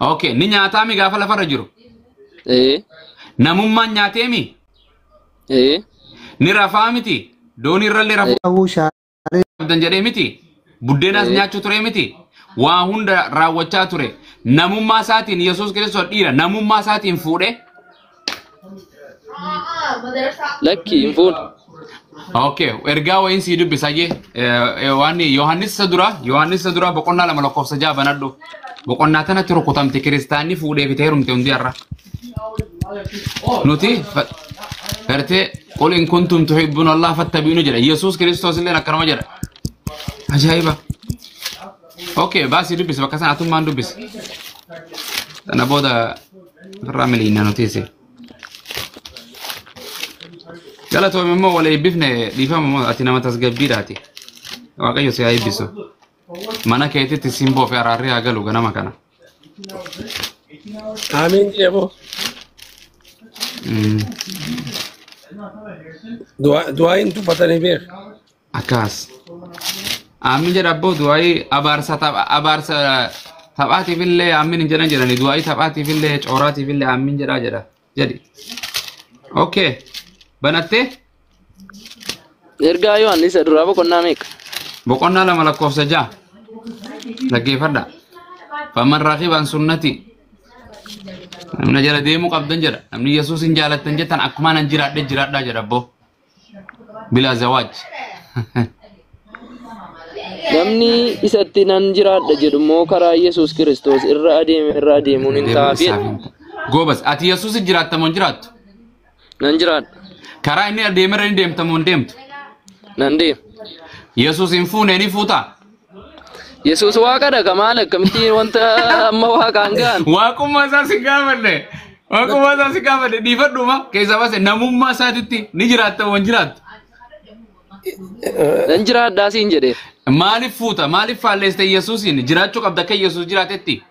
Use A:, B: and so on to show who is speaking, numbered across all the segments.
A: Okay, ni nyaataa mi gaafa lafarra jiru? Namummaan nyaatee mi? Ni rafaa miti? Dooni irrallee rafuu qabdan jedhee miti? Buddeenas nyaachuu ture miti? Waa hunda raawwachaa ture. Namummaa isaatiin Yesuus Kiristoos dhiira namummaa isaatiin fuudhee?
B: Lakki hin fuudhu.
A: Okay, ergaa wayin si dubbisa jee waan Yohaannis dura boqonnaa 2 lakkoofsa 6 banadhu. Boqonnaa tanatti rukutamte kiristaanni fuudhee bitee heerumte hundi har'a. Nuti gartee qul in kuntum tuhibbuna Allah fattabi'uuni jedha. Yesuus Kiristoos illee akkanuma jedha. Ajaa'iba. Okay, baasi dubbisa bakka sanaatummaan dubbisa. Tana booda irraa miliinna nuti galatoom immoo wal eebbifne dhiifama ati nama tasgabbiidhaati. Waaqayyo si haa eebbisu. Mana keetitti simboo fi araarri haa galu ganama kana.
B: Amiin jedhamo. Du'aayin tuffatanii beeku.
A: Akkas. Amiin jedha abboo du'aayi abaarsa taphaatiif illee amiin hin jedhan jedhani du'aayi taphaatiif illee cooraatiif illee amiin jedhaa jedha jedhi. Okay. Banattee?
B: Ergaa Yohaannis duraa boqonnaa meeqa?
A: Boqonnaa 2 lakkoofsa 6. Dhaggeeffadha. Faman raqiba an sunnati. Namni jala deemuu qabdan jedha. Namni Yesuus hin jaalattan jettan akkuma nan jiraadhaa jedha abboo. Bilaa zawaaj.
B: Namni isatti nan jiraadha jedhu immoo karaa Yesuus Kiristoos irra adeemuun hin taafidha.
A: Goobas ati Yesuus hin jiraattamoo hin jiraattu?
B: Nan jiraadha.
A: Karaa inni adeemerra hin deemtamoo hin deemtu?
B: Nan deema.
A: Yesuus hin fuune ni fuutaa?
B: Yesuus waaqadha kamaal akkamitti wanta amma waaqaan ga'an.
A: Waaqummaa isaa si gaafadhe. Waaqummaa isaa si gaafadhe dhiifadhuma keessa baase namummaa isaatitti ni jiraattamoo hin jiraattu?
B: Nan jiraadhaa siin jedhee.
A: Maaliif fuuta? Maaliif faalleessite Yesuusin? Jiraachuu qabda akka Yesuus jiraatetti?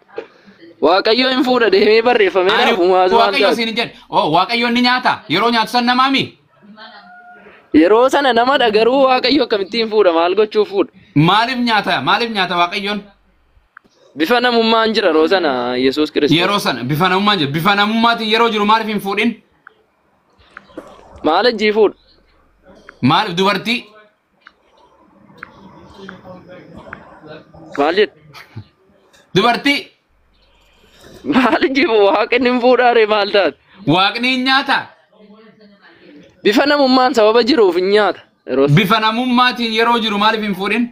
B: Waaqayyo hin fuudha deemee barreeffamee
A: Waaqayyo siin hin jedhe. Waaqayyo ni nyaata. Yeroo nyaatu san namaami?
B: Yeroo sana namadha garuu Waaqayyo akkamittiin fuudha maal gochuuf fuudha?
A: Maaliif nyaata? Maaliif nyaata Waaqayyoon?
B: Bifa namummaan jira yeroo sana Yesuus Kiristoos.
A: Yeroo sana bifa namummaan jira. Bifa namummaatiin yeroo jiru maaliif hin fuudhin?
B: Maal ajjii fuudha?
A: Maaliif dubartii?
B: Maal jedhu?
A: Dubartii?
B: Maal ajjii Waaqni hin fuudhaare maal taate?
A: Waaqni hin nyaata?
B: Bifa namummaan sababa jiruuf hin nyaata.
A: Bifa namummaatiin yeroo jiru maaliif hin fuudhin?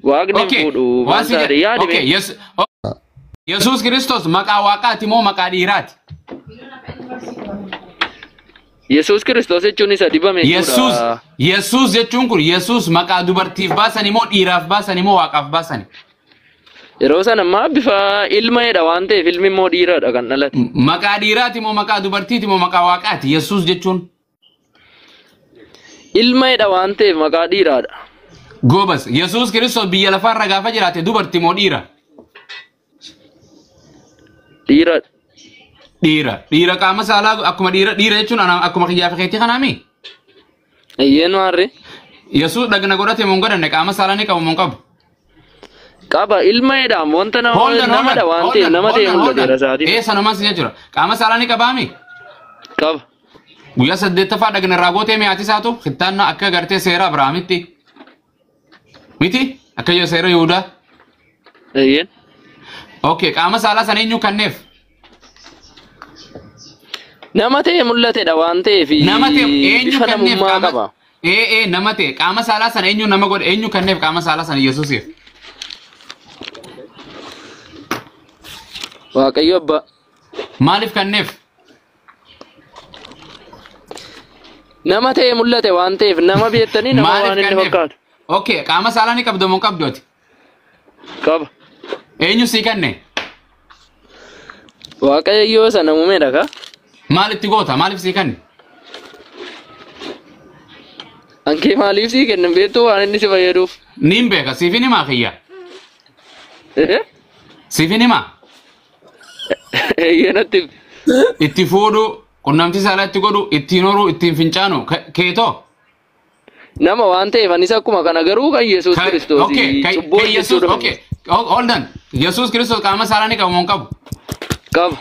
B: Waaqni hin fuudhu maal taate yaadime?
A: Yesuus Kiristoos maqaa Waaqaati moo maqaa dhiiraati?
B: Yesuus Kiristoos jechuun isa dibame
A: jechuudha. Yesuus jechuun kun Yesuus maqaa dubartiif baasani moo dhiiraaf baasani moo Waaqaaf baasani?
B: Yeroo sana ammaa bifa ilmaadha waan ta'eef ilmi immoo dhiiradha kan dhalate.
A: Maqaa dhiiraati moo maqaa dubartiiti moo maqaa Waaqaati Yesuus jechuun?
B: Ilmaadha waan ta'eef maqaa dhiiradha.
A: Goobas Yesuus Kiristoos biyya lafaarra gaafa jiraate dubartii moo dhiira?
B: Dhiiradha.
A: Dhiira qaama saalaa akkuma dhiira jechuun akkuma kiyyaa fakkeetti kanaami?
B: Eeyyeen maarree?
A: Yesuus dhagna godhate moo hin godhanne qaama saalaa ni qabu moo hin qabu?
B: Qaba ilmaadha wanta namadha waan ta'eef nama ta'e mul'ateera isaatiif.
A: Sanumaan si jechuudha. Qaama saalaa ni qabaami?
B: Qaba.
A: Guyyaa 8ffaa dhagna irraa gootee mi'aati isaatu kittaanna akka gartee seera Abiraamitti. Miti? Akka seera Yihudaa?
B: Eeyyeen.
A: Okay, qaama saalaa sana eenyu kenneef?
B: Nama ta'e mul'atedha waan ta'eef bifa namummaa qaba.
A: Nama ta'e qaama saalaa sana eenyu nama godhe eenyu kenneef qaama saalaa sana Yesuusiif?
B: Waaqayyo abbaa.
A: Maaliif kenneef?
B: Nama ta'e mul'ate waan ta'eef nama beektanii nama waan inni fakkaatu.
A: Okay, qaama saalaa ni qabdu moo qabdu ati?
B: Qaba.
A: Eenyu sii kenne?
B: Waaqayyo sana uumedha ka?
A: Maalitti goota? Maaliif sii kenne?
B: Ankee maaliif sii kenne beektuu waan inni si fayyaduuf?
A: Niin beeka siifin himaa kiyya. Siifin himaa?
B: Eeyyanatti.
A: Itti fuudhu qunnamtii saalaa itti godhu ittiin horuu ittiin fincaanu keetoo?
B: nama waan ta'eef anis akkuma kana garuu kan Yesuus Kiristoos cubboo
A: Yesuus okay hold on Yesuus Kiristoos qaama saalaa ni qabu moo hin qabu?
B: Qaba.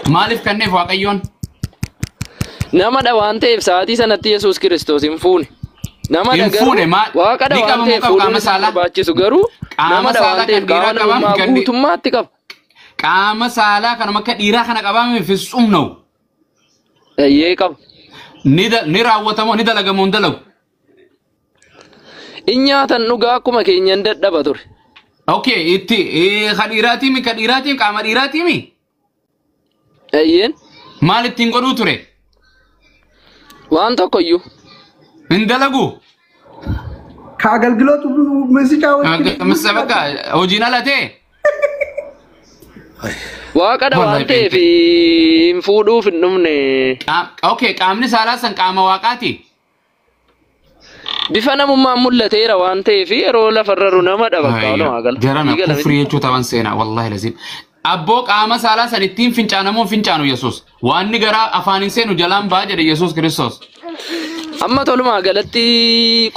A: Maaliif kanneef Waaqayyoon?
B: Namadha waan ta'eef sa'aatii sanatti Yesuus Kiristoos hin fuune. Namadha garuu Waaqadha waan ta'eef fuudhuun barbaachisu garuu namadha waan ta'eef qaama namummaa guutummaatti qaba.
A: Qaama saalaa kanuma akka dhiiraa kana qabaame fitsum na'u.
B: Eeyyee qaba.
A: Ni raawwatamoo ni dalagamoo hin dalagu.
B: In nyaatan dhugaa akkuma keenyan dadhaba ture.
A: Okay itti kadhiiraatiin qaama dhiiraatiimi.
B: Eeyyeen.
A: Maal ittiin godhuu ture?
B: Waan tokkoyyuu.
A: Hin dalagu.
C: ከአገልግሎቱ ሙዚቃው
A: በቃ hojiin ala ta'e.
B: Waaqadha waan ta'eef hin fuudhuuf hin dhumne.
A: Okay qaamni saalaa san qaama waaqaati.
B: Bifa namummaan mul'ateera waan ta'eef yeroo lafarraru namadha bakka walumaa gala.
A: Jarana kufrii jechuu ta'an seenaa wallahi laziin. Abboo qaama saalaa san ittiin fincaanamoo fincaanu Yesuus. Waanni garaa afaan hin seenu jalaan baa jedhe Yesuus Kiristoos.
B: Amma tolumaa galatti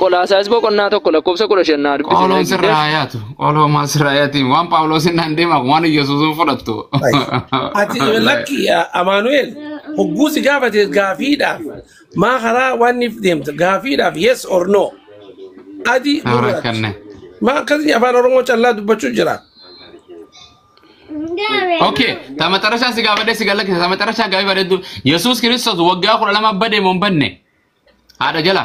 B: qolaasaas boqonnaa tokko lakkoofsa 15 dubbisuu.
A: Qoloon sirraa yaatu. Qoloo maal sirraa yaati. Waan Phaawulos hin deema waan Yesuusin fudhattu.
D: Ati lakki Amaanu'eel hogguusi gaafate gaafiidhaaf maa karaa waan if deemta gaafiidhaaf yes or no. Adi maa akkasii afaan Oromoo callaa dubbachuu jira.
A: Okay, tamatarashaan si gaafadhe si gallakisa tamatarashaan gaafadhe Yesuus Kiristoos waggaa 12 badee moo hin badne? Haadha jala.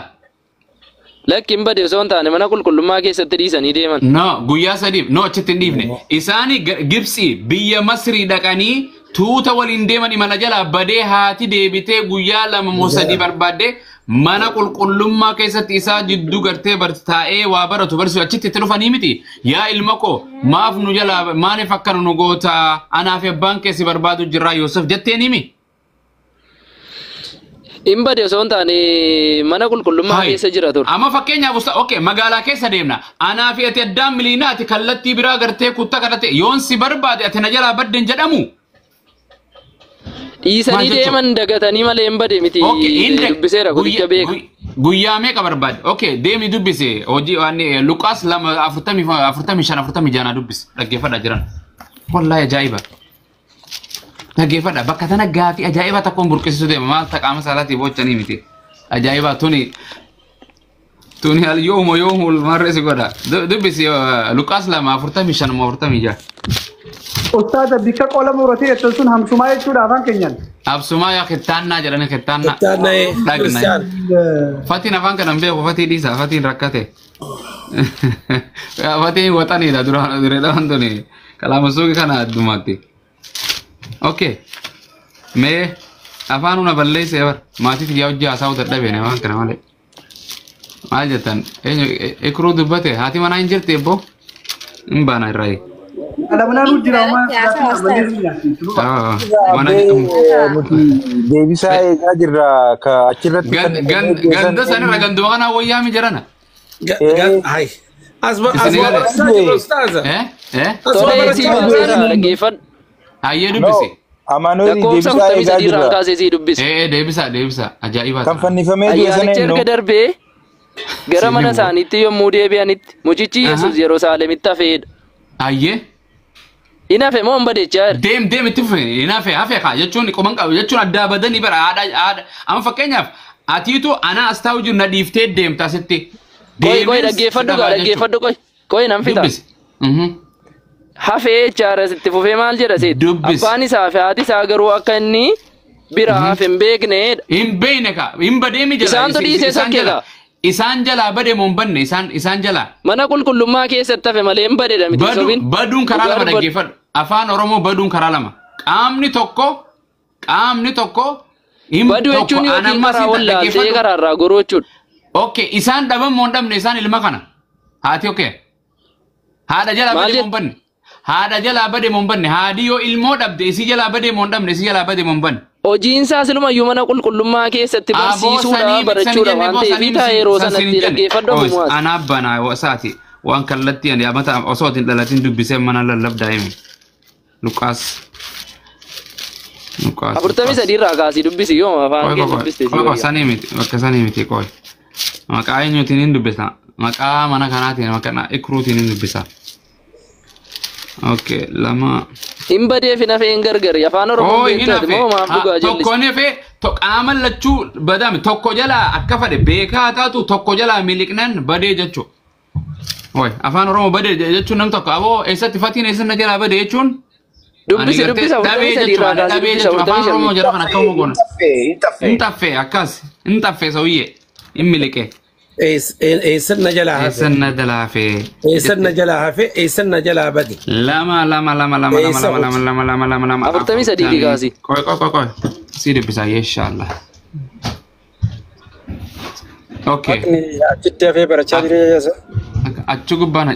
B: Lakki hin badee osoo hin taane mana qulqullummaa keessatti dhiisanii deeman.
A: No, guyyaa sadiif no achitti hin dhiifne. Isaani Gibsii biyya Masrii dhaqanii tuuta waliin deeman imala jala badee haati deebitee guyyaa 2 moo 3 barbaadde mana qulqullummaa keessatti isaa jidduu gartee taa'ee waa baratu barsiisu achitti itti dhufanii miti. Yaa ilma koo maaf nu jala maaliif akka nu goota anaaf abbaan keessi barbaadu jirraa Yoosef jetteen himi.
B: Hin badee osoo hin taane mana qulqullummaa keessa jira ture.
A: Amma fakkeenyaaf okay magaalaa keessa deemna. Anaa fi ati addaan miliinaa ati kallattii biraa gartee kuttaa kadhate yoon si barbaade ati na jalaa badden jedhamu.
B: Dhiisanii deeman dagatanii malee hin badee miti. Dubbiseera guddicha beeka.
A: Guyyaa meeqa barbaade? Okay deemi dubbise hojii waan Luqaas 2:45 dubbise dhaggeeffadha jiran. Wallahi ajaa'iba. Dhaggeeffadha bakka tana gaafii ajaa'iba tokkoon burqisiisu deema maal qaama saalaatiif bochanii miti. Ajaa'iba tuni yoomuu marreesi godha. Dubbisi Luqaas 2:45
C: Ustaza bika qola murati etsun hamsuma jechuudha afaan keenyan.
A: Absuma yaa kitaannaa jedhani kitaannaa.
D: Dhagna.
A: Fatiin afaan kana hin beeku fatii dhiisa fatiin rakkate. Fatiin waxaniidha dureedhaan tuni kalaamasuuqi kana addumatti. Okay. Mee afaan una balleessee bar maatii yaa hojii haasaa dadhabeen waan kana malee. Maal jettan ekruu dubbate haati manaa hin jirti ebboo hin baana irraa.
C: Alamnaan ujjira
E: deebisaa eegaa jirra ka achirratti
A: ganda sanirra ganduma kana wayyaami jirana. Ayyee dubbisi.
E: Amaanu'eel deebisaa eegaa jirra.
A: Deebisa ajaa'iba.
E: Kan fannifamee jiru sana
B: erga darbee gara mana isaaniitti yommuu deebi'anitti mucichi Yesuus Yerusaalemitti hafeedha.
A: Ayyee.
B: Inafe moo mbadechaa
A: deem itti fufe inafe hafe ka jechuun qoman qabu jechuun adda badanii bara haadha amma fakkeenyaaf atiitu ana astaa'u jiru na dhiiftee deemta asitti.
B: Koy dhaggeeffadhu koy nan fita. Hafee jaara sitti fufee maal jedha seet. Abbaan isaa fi haati isaa garuu akka inni bira hafe hin beekneedha.
A: Hin beekne ka hin badeemi jala.
B: Isaantu dhiisee sakkeedha.
A: Isaan jalaa badee moo hin badne isaan jalaa.
B: Mana qulqullummaa keessatti hafe malee hin badeedha miti sobiin.
A: Baduun karaa lama dhaggeeffadhu. Afaan Oromoo baduun karaa lama. Qaamni tokko
B: baduu jechuun yookiin karaa wallaaltee karaarraa goroo jechuudha.
A: Okay isaan dhaban moo hin dhabne isaan ilma kana. Haati okay. Haadha jalaa badee moo hin badne. Haadha jalaa badee moo hin badne. Haadhi yoo ilmoo dhabde isii jalaa badee moo hin dhabne isii jalaa badee moo hin badne.
B: Hojiin isaa silumayyuu mana qulqullummaa keessatti barsiisuudha barachuudha waan ta'eef taa'ee yeroo sanatti dhaggeeffadhu muwaas.
A: Anaaf banaa wasaati waan kallattii ani amata osoo hin dhalatin dubbisee mana lallabdaa himi. Luqaas
B: 43 irraa kaasii dubbisi yoo afaan kee dubbiste.
A: Sanii miti bakka sanii miti qoy. Maqaa eenyuutiin hin dubbisa? Maqaa mana kanaatiin maqaa ikruutiin hin dubbisa. Okay, lama.
B: Himba deefina feen gargari afaan oromoo beektaa moo maaf dhugaa jallis.
A: Tokko ne fe qaama lachuu badame tokko jala akka fadhe beekaa taatu tokko jala miliqnan badee jechu. Oi afaan oromoo badee jechuun nam tokko aboo eessatti fatiin eessatti jala badee jechuun.
B: Dubbisa
A: dhabee jechuun afaan oromoo jala kan akka goona. Intaffee akkas intaffee sooyyee in miliqee.
D: Eessanna jalaa hafe.
A: Eessanna jalaa hafe.
D: Eessanna jalaa hafe. Eessanna jalaa bade.
A: Lama.
B: 43 gaasi.
A: Koy. Si deebisa inshallah. Okay.
D: Achitti hafee barachaa jiree.
A: Achi gubbaan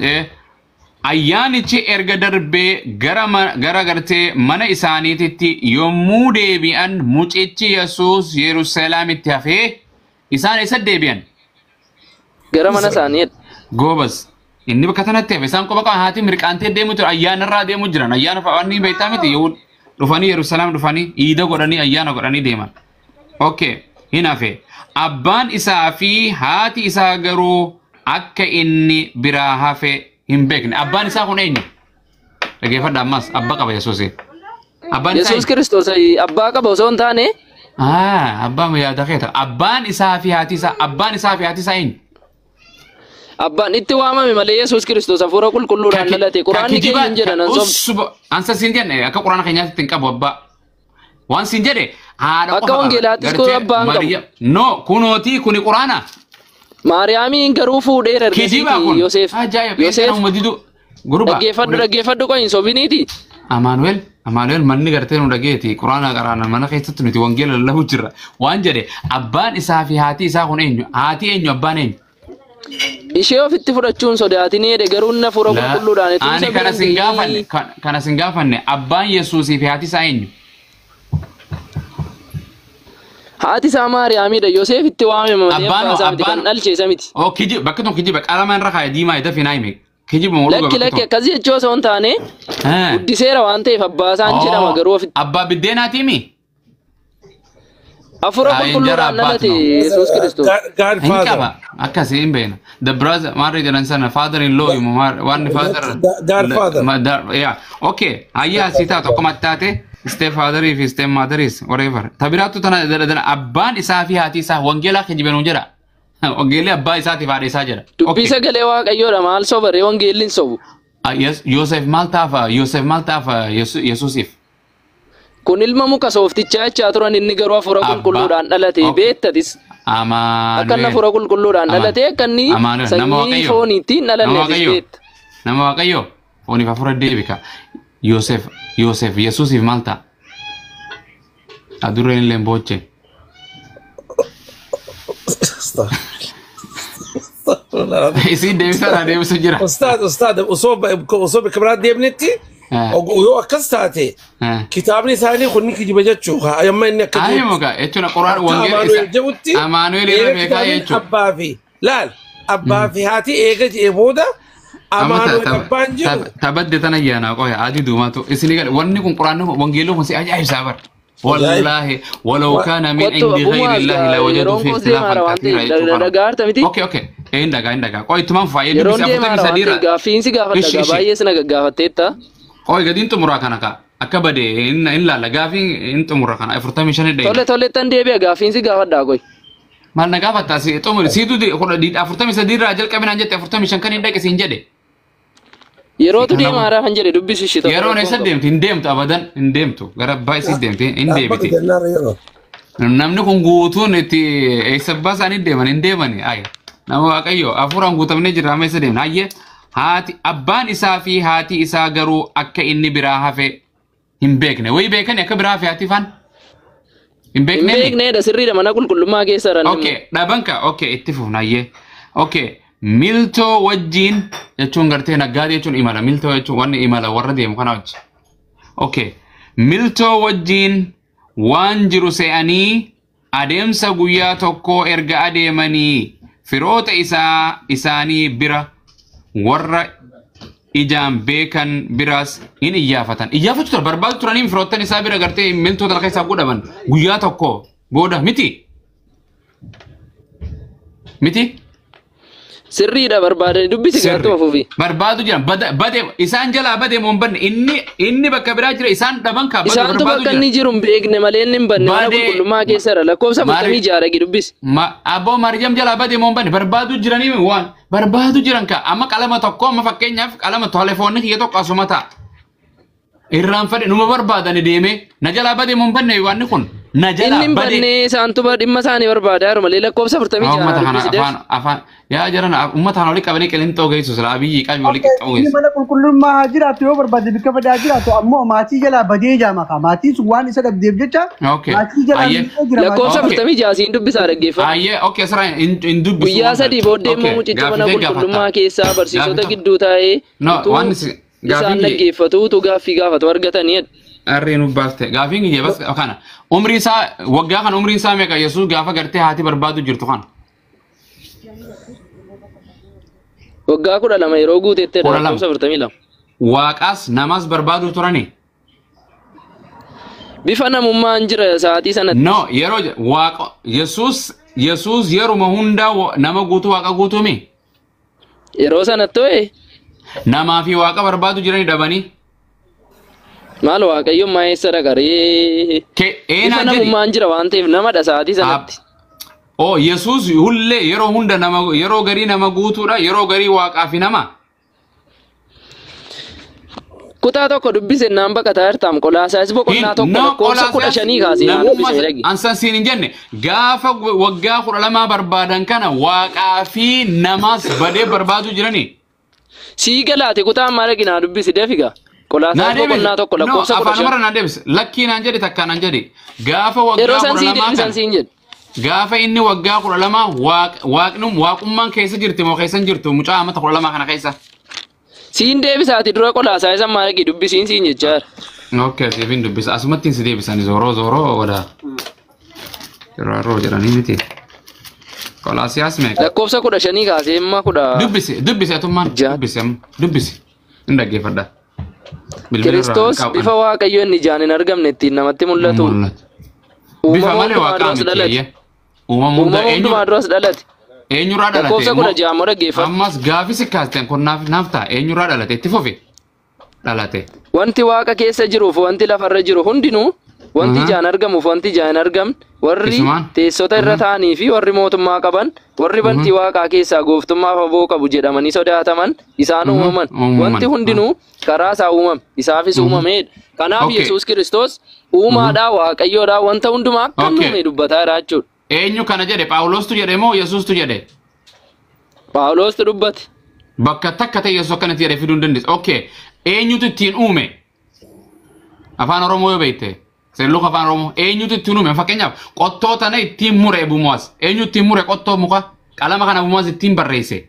A: ayyaanichi erga darbee gara gartee mana isaaniititti yommuu deebi'an mucichi Yesuus Yerusaalemitti hafee isaan isa deebi'an.
B: Gara mana isaanii.
A: Goobas. Inni bakka kanatti hafe isaan qofa haati mirqaantee deemu ture ayyaanarraa deemu jiran ayyaana fa'aanii beektaa miti yoo dhufanii Yerusaalem dhufanii iida godhanii ayyaana godhanii deeman. Okay. Hin hafe. Abbaan isaa fi haati isaa garuu akka inni biraa hafe hin beekne. Abbaan isaa kun eenyu? Dhageeffadha ammas abbaa qaba Yesuus. Abbaan isaa
B: Yesuus Kiristoos abbaa qaba osoo hin taane.
A: Abbaan yaada keeta. Abbaan isaa fi haati isaa eenyu?
B: Abbaan itti waamame malee Yesuus Kiristoos hafuura qulqulluudhaan dhalate. Quraanni keenya hin jedhan
A: ansa siin jenne akka quraana keenyaatti hin qabu abbaa. Waan siin jedhe haadha
B: akka wangeelaattis kun abbaan qabu.
A: No kunooti kuni quraana.
B: Maariyaamiin garuu fuudhee dargaggeessi Yoosef. Dhaggeeffadhu qoyin sobiniiti.
A: Amaanuel manni gartee nu dhageeti quraana qaraana mana keessatti nuti wangeela lallabu jirra. Waan jedhe abbaan isaa fi haati isaa kun eenyu? Haati eenyu abbaan eenyu?
B: Ishee ofitti fudhachuun sodaatiin jedhe garuu inni hafuura qulqulluudhaan itti
A: ani kana sin gaafanne abbaan Yesuusii fi haati isaa eenyu? Haati isaa Maariyaamiidha. Yoosef itti waamame malee abbaan kan dhalcheessa miti. Bakka tokko kijiba qalamaan rakaa diimaa itti finaa hime. Kijiba moo
B: dhugaa? Lakki akkas jechuu osoo hin taane guddiseera waan ta'eef abbaa isaan jedhama garuu ofitti.
A: Abbaa biddeenaati mi?
B: Hafuura qulqulluudhaan dhalate Yesuus Kiristoos.
A: Godfather. Akkasii hin beekna. The brother maarree jedhan sana father in law waan father.
D: Godfather.
A: Yeah. Okay. Ayyaa asii taatu akkuma taate. Stepfather fi stepmother is whatever. Tabiraatu tana abbaan isaa fi haati isaa wangeelaa kijibenu jira. Wangeelli abbaa isaatiif haadha isaa jira.
B: Dubbii sagalee waaqayyoodha maal sobare wangeelli hin sobu.
A: Yoosef maal taafa Yesuusiif.
B: Kun ilma muka sooftichaa jechaa turan inni garuu hafuura qulqulluudhaan dhalate beektatis. Akka inni hafuura qulqulluudhaan dhalate akka inni sanyii fooniitiin dhalanneefis beekta.
A: Nama waaqayyoo fooniif hafuura deebika. Yosef Yesuusiif maal ta'a? Adurreen illee booche. Isin deebisu jira.
D: Ustaad osoo bikabraa deemnetti yoo akkas taate kitaabni isaanii kun ni kijiba jechuu amma inni akka
A: jechuudha quraan wangeelli Amaanuel irra beekaa jechuudha.
D: Abbaa fi laal abbaa fi haati eega jee booda
A: tabadde tana ayyaana qoya adi duumatu isini gale wanni kun quraan wangeelli kun si ajaa'ibsaa bar والله ولو كان من عند غير الله لوجدوا فيه اختلافا كثيرا. اوكي عندك قوي تمام فايد بس افتم سديرا
B: فين سي غافتا بايس نغا غافتيتا
A: قوي قد انت مراكنك اكبد ان لا غافين انت مراكن افتم شن دي
B: تولي تندي بي غافين سي غافدا قوي
A: ما نغافتا سي تومر سيدو دي افتم سديرا اجل كبن انجت افتم شن كان دك سينجدي yeroo tu deemaara kan jedhe dubbisi shito yeroo ne saddeemti hin deemtu abadan hin deemtu gara baay'isi deemti hin deebiti namni kun guutuun itti eessa baasanii deeman hin deemani ayya nama waaqayyo afuuraan guutamne jira amma eessa deemna ayye haati abbaan isaa fi haati isaa garuu akka inni biraa hafe hin beekne wayi beekani akka biraa hafe haati faan hin beekne
B: da sirriidha mana qulqullummaa keessa ran
A: okay dhabanka okay itti fufna ayye okay miltoo wajjin jechuun gartee naggaadee jechuun imala miltoo jechuun wanni imala warra deemu kana wajji. Okay. Miltoo wajjin waan jiru se'anii adeemsa guyyaa tokko erga adeemanii firoota isaanii bira warra ijaan beekan biraas hin iyyaafatan. Iyyaafachuu tura barbaadu turanii firoottan isaa bira gartee miltoota lafa isaa godhaman guyyaa tokko booda miti.
B: Sirriidha barbaadanii dubbisi gaatu afuufi.
A: Barbaadu jiran bade isaan jalaa bade mon banne inni bakka biraa jira isaan dhaban ka bade
B: barbaadu. Isaan bakka inni jiru beekne malee inni banne mana qulqullummaa keessara lakkoofsa 46 gi dubbisi.
A: Aboo Maryam jalaa bade mon banne barbaadu jiranii waan barbaadu jiran ka amma qalama tokko amma fakkeenyaaf qalama telefoonni kiyya tokko asuma ta'a. Irraan fadhe numa barbaadani deeme na jalaa bade mon banne waan kun.
B: Inni banne saantuba dhimma isaanii barbaada jiru malee lakkoofsa 46
A: afaan yaa jiran ummata wali qabanii qilintoo geessu sila abiyyi qabi wali qixxamu geessu.
C: Mana qulqullummaa jiraatu yoo barbaade bikka fadaa jiraatu ammoo maatii jalaa badee jaama ka maatiin sun waan isa dhabdeef jecha maatii jalaa
B: lakkoofsa 46 siin dubbisaa dhaggeeffatu.
A: Ayyee okay sira hin dubbisu.
B: Guyyaa sadii booddee immoo mucicha mana qulqullummaa keessaa barsiisota gidduu taa'ee isaan dhaggeeffatuutu gaaffii gaafatu argatanii.
A: Arreen ubbaste gaafiin kiyya bas kana umrii isaa waggaa kan umrii isaa meeqa Yesuus gaafa gartee haati barbaadu jirtu kana.
B: Waggaa 12 yeroo guutettee lakkoofsa 42.
A: Waaqaas namaas barbaadu turani.
B: Bifa namummaan jira sa'aatii sanatti.
A: No yeroo waaqa Yesuus yeruma hunda nama guutuu waaqa guutuumi.
B: Yeroo sanatti ho'e.
A: Namaa fi waaqa barbaadu jirani dhabanii.
B: Maal waaqayyo maayessa dhagaree. Bifa namummaan jira waan ta'eef namadha sa'aatii sanatti.
A: Oh Yesuus hullee yeroo hunda nama yeroo garii nama guutuudha yeroo garii waaqaa fi nama.
B: Kutaa tokko dubbise naan baqataa jirtaam Qolaasaayis boqonnaa tokko lakkoofsa 15 kaasee naan dubbise dhagi.
A: Ansan siin hin jenne gaafa waggaa 12 barbaadan kana waaqaa fi namaas badee barbaadu jirani.
B: Sii galaate kutaa maal arginaa dubbisi deefiga. Qolaasaayis boqonnaa tokko lakkoofsa 15.
A: Afaan mara naan deebise lakkii naan jedhe takka naan jedhe gaafa waggaa 12 gaafa inni waggaa 12 waaqummaan keessa jirti moo keessan jirtu mucaa amata 12 kana keessa.
B: Siin deebisaati dura Qolaasaayis amma argi dubbisiin siin jechaa.
A: Okay siifin dubbisa asumattiin si deebisani zooroo wada. Yeroo jedhanii miti. Qolaasaayis meeqa?
B: Lakkoofsa 15 kaasee amma 10.
A: Dubbise atummaan dubbisi. Hin dhaggeeffadha.
B: Kiristoos bifa waaqayyo inni ijaan hin argamne ittiin namatti mul'atu.
A: Bifa malee waaqaa miti. Uumama
B: hundumaa duras dhalate.
A: Eenyurraa dhalate?
B: Lakkoofsa 16 dhaggeeffatu.
A: Ammas gaafi si kaasteen kun naaf ta'a. Eenyurraa dhalate? Itti fufi. Dhalate.
B: Wanti waaqa keessa jiruuf wanti lafarra jiru hundinuu wanti ijaan argamuuf wanti ijaan hin argamne warri teessota irra taa'anii fi warri mootummaa qaban warri bantii waaqaa keessaa gooftummaa faboo qabu jedhamanii sodaataman isaan uumaman wanti hundinuu karaa isaa uumame isaafis uumamedha. Kanaaf Yesuus Kiristoos uumaadhaa waaqayyoodhaa wanta hundumaa akka uume dubbataa jira jechuudha.
A: Eenyu kana jedhe Phaawulostu jedhe moo Yesuustu jedhe?
B: Phaawulostu dubbate.
A: Bakka takka ta'e Yesuus akkanatti jedhe fiduu hin dandeessu. Okay. Eenyutu ittiin uume? Afaan Oromoo yoo beekte. Seelluka afaan Oromoo eenyutu ittiin uume? Fakkeenyaaf qottoo tana ittiin mure bumaas. Eenyu ittiin mure qottoo muka? Qalama kana bumaas ittiin barreesse.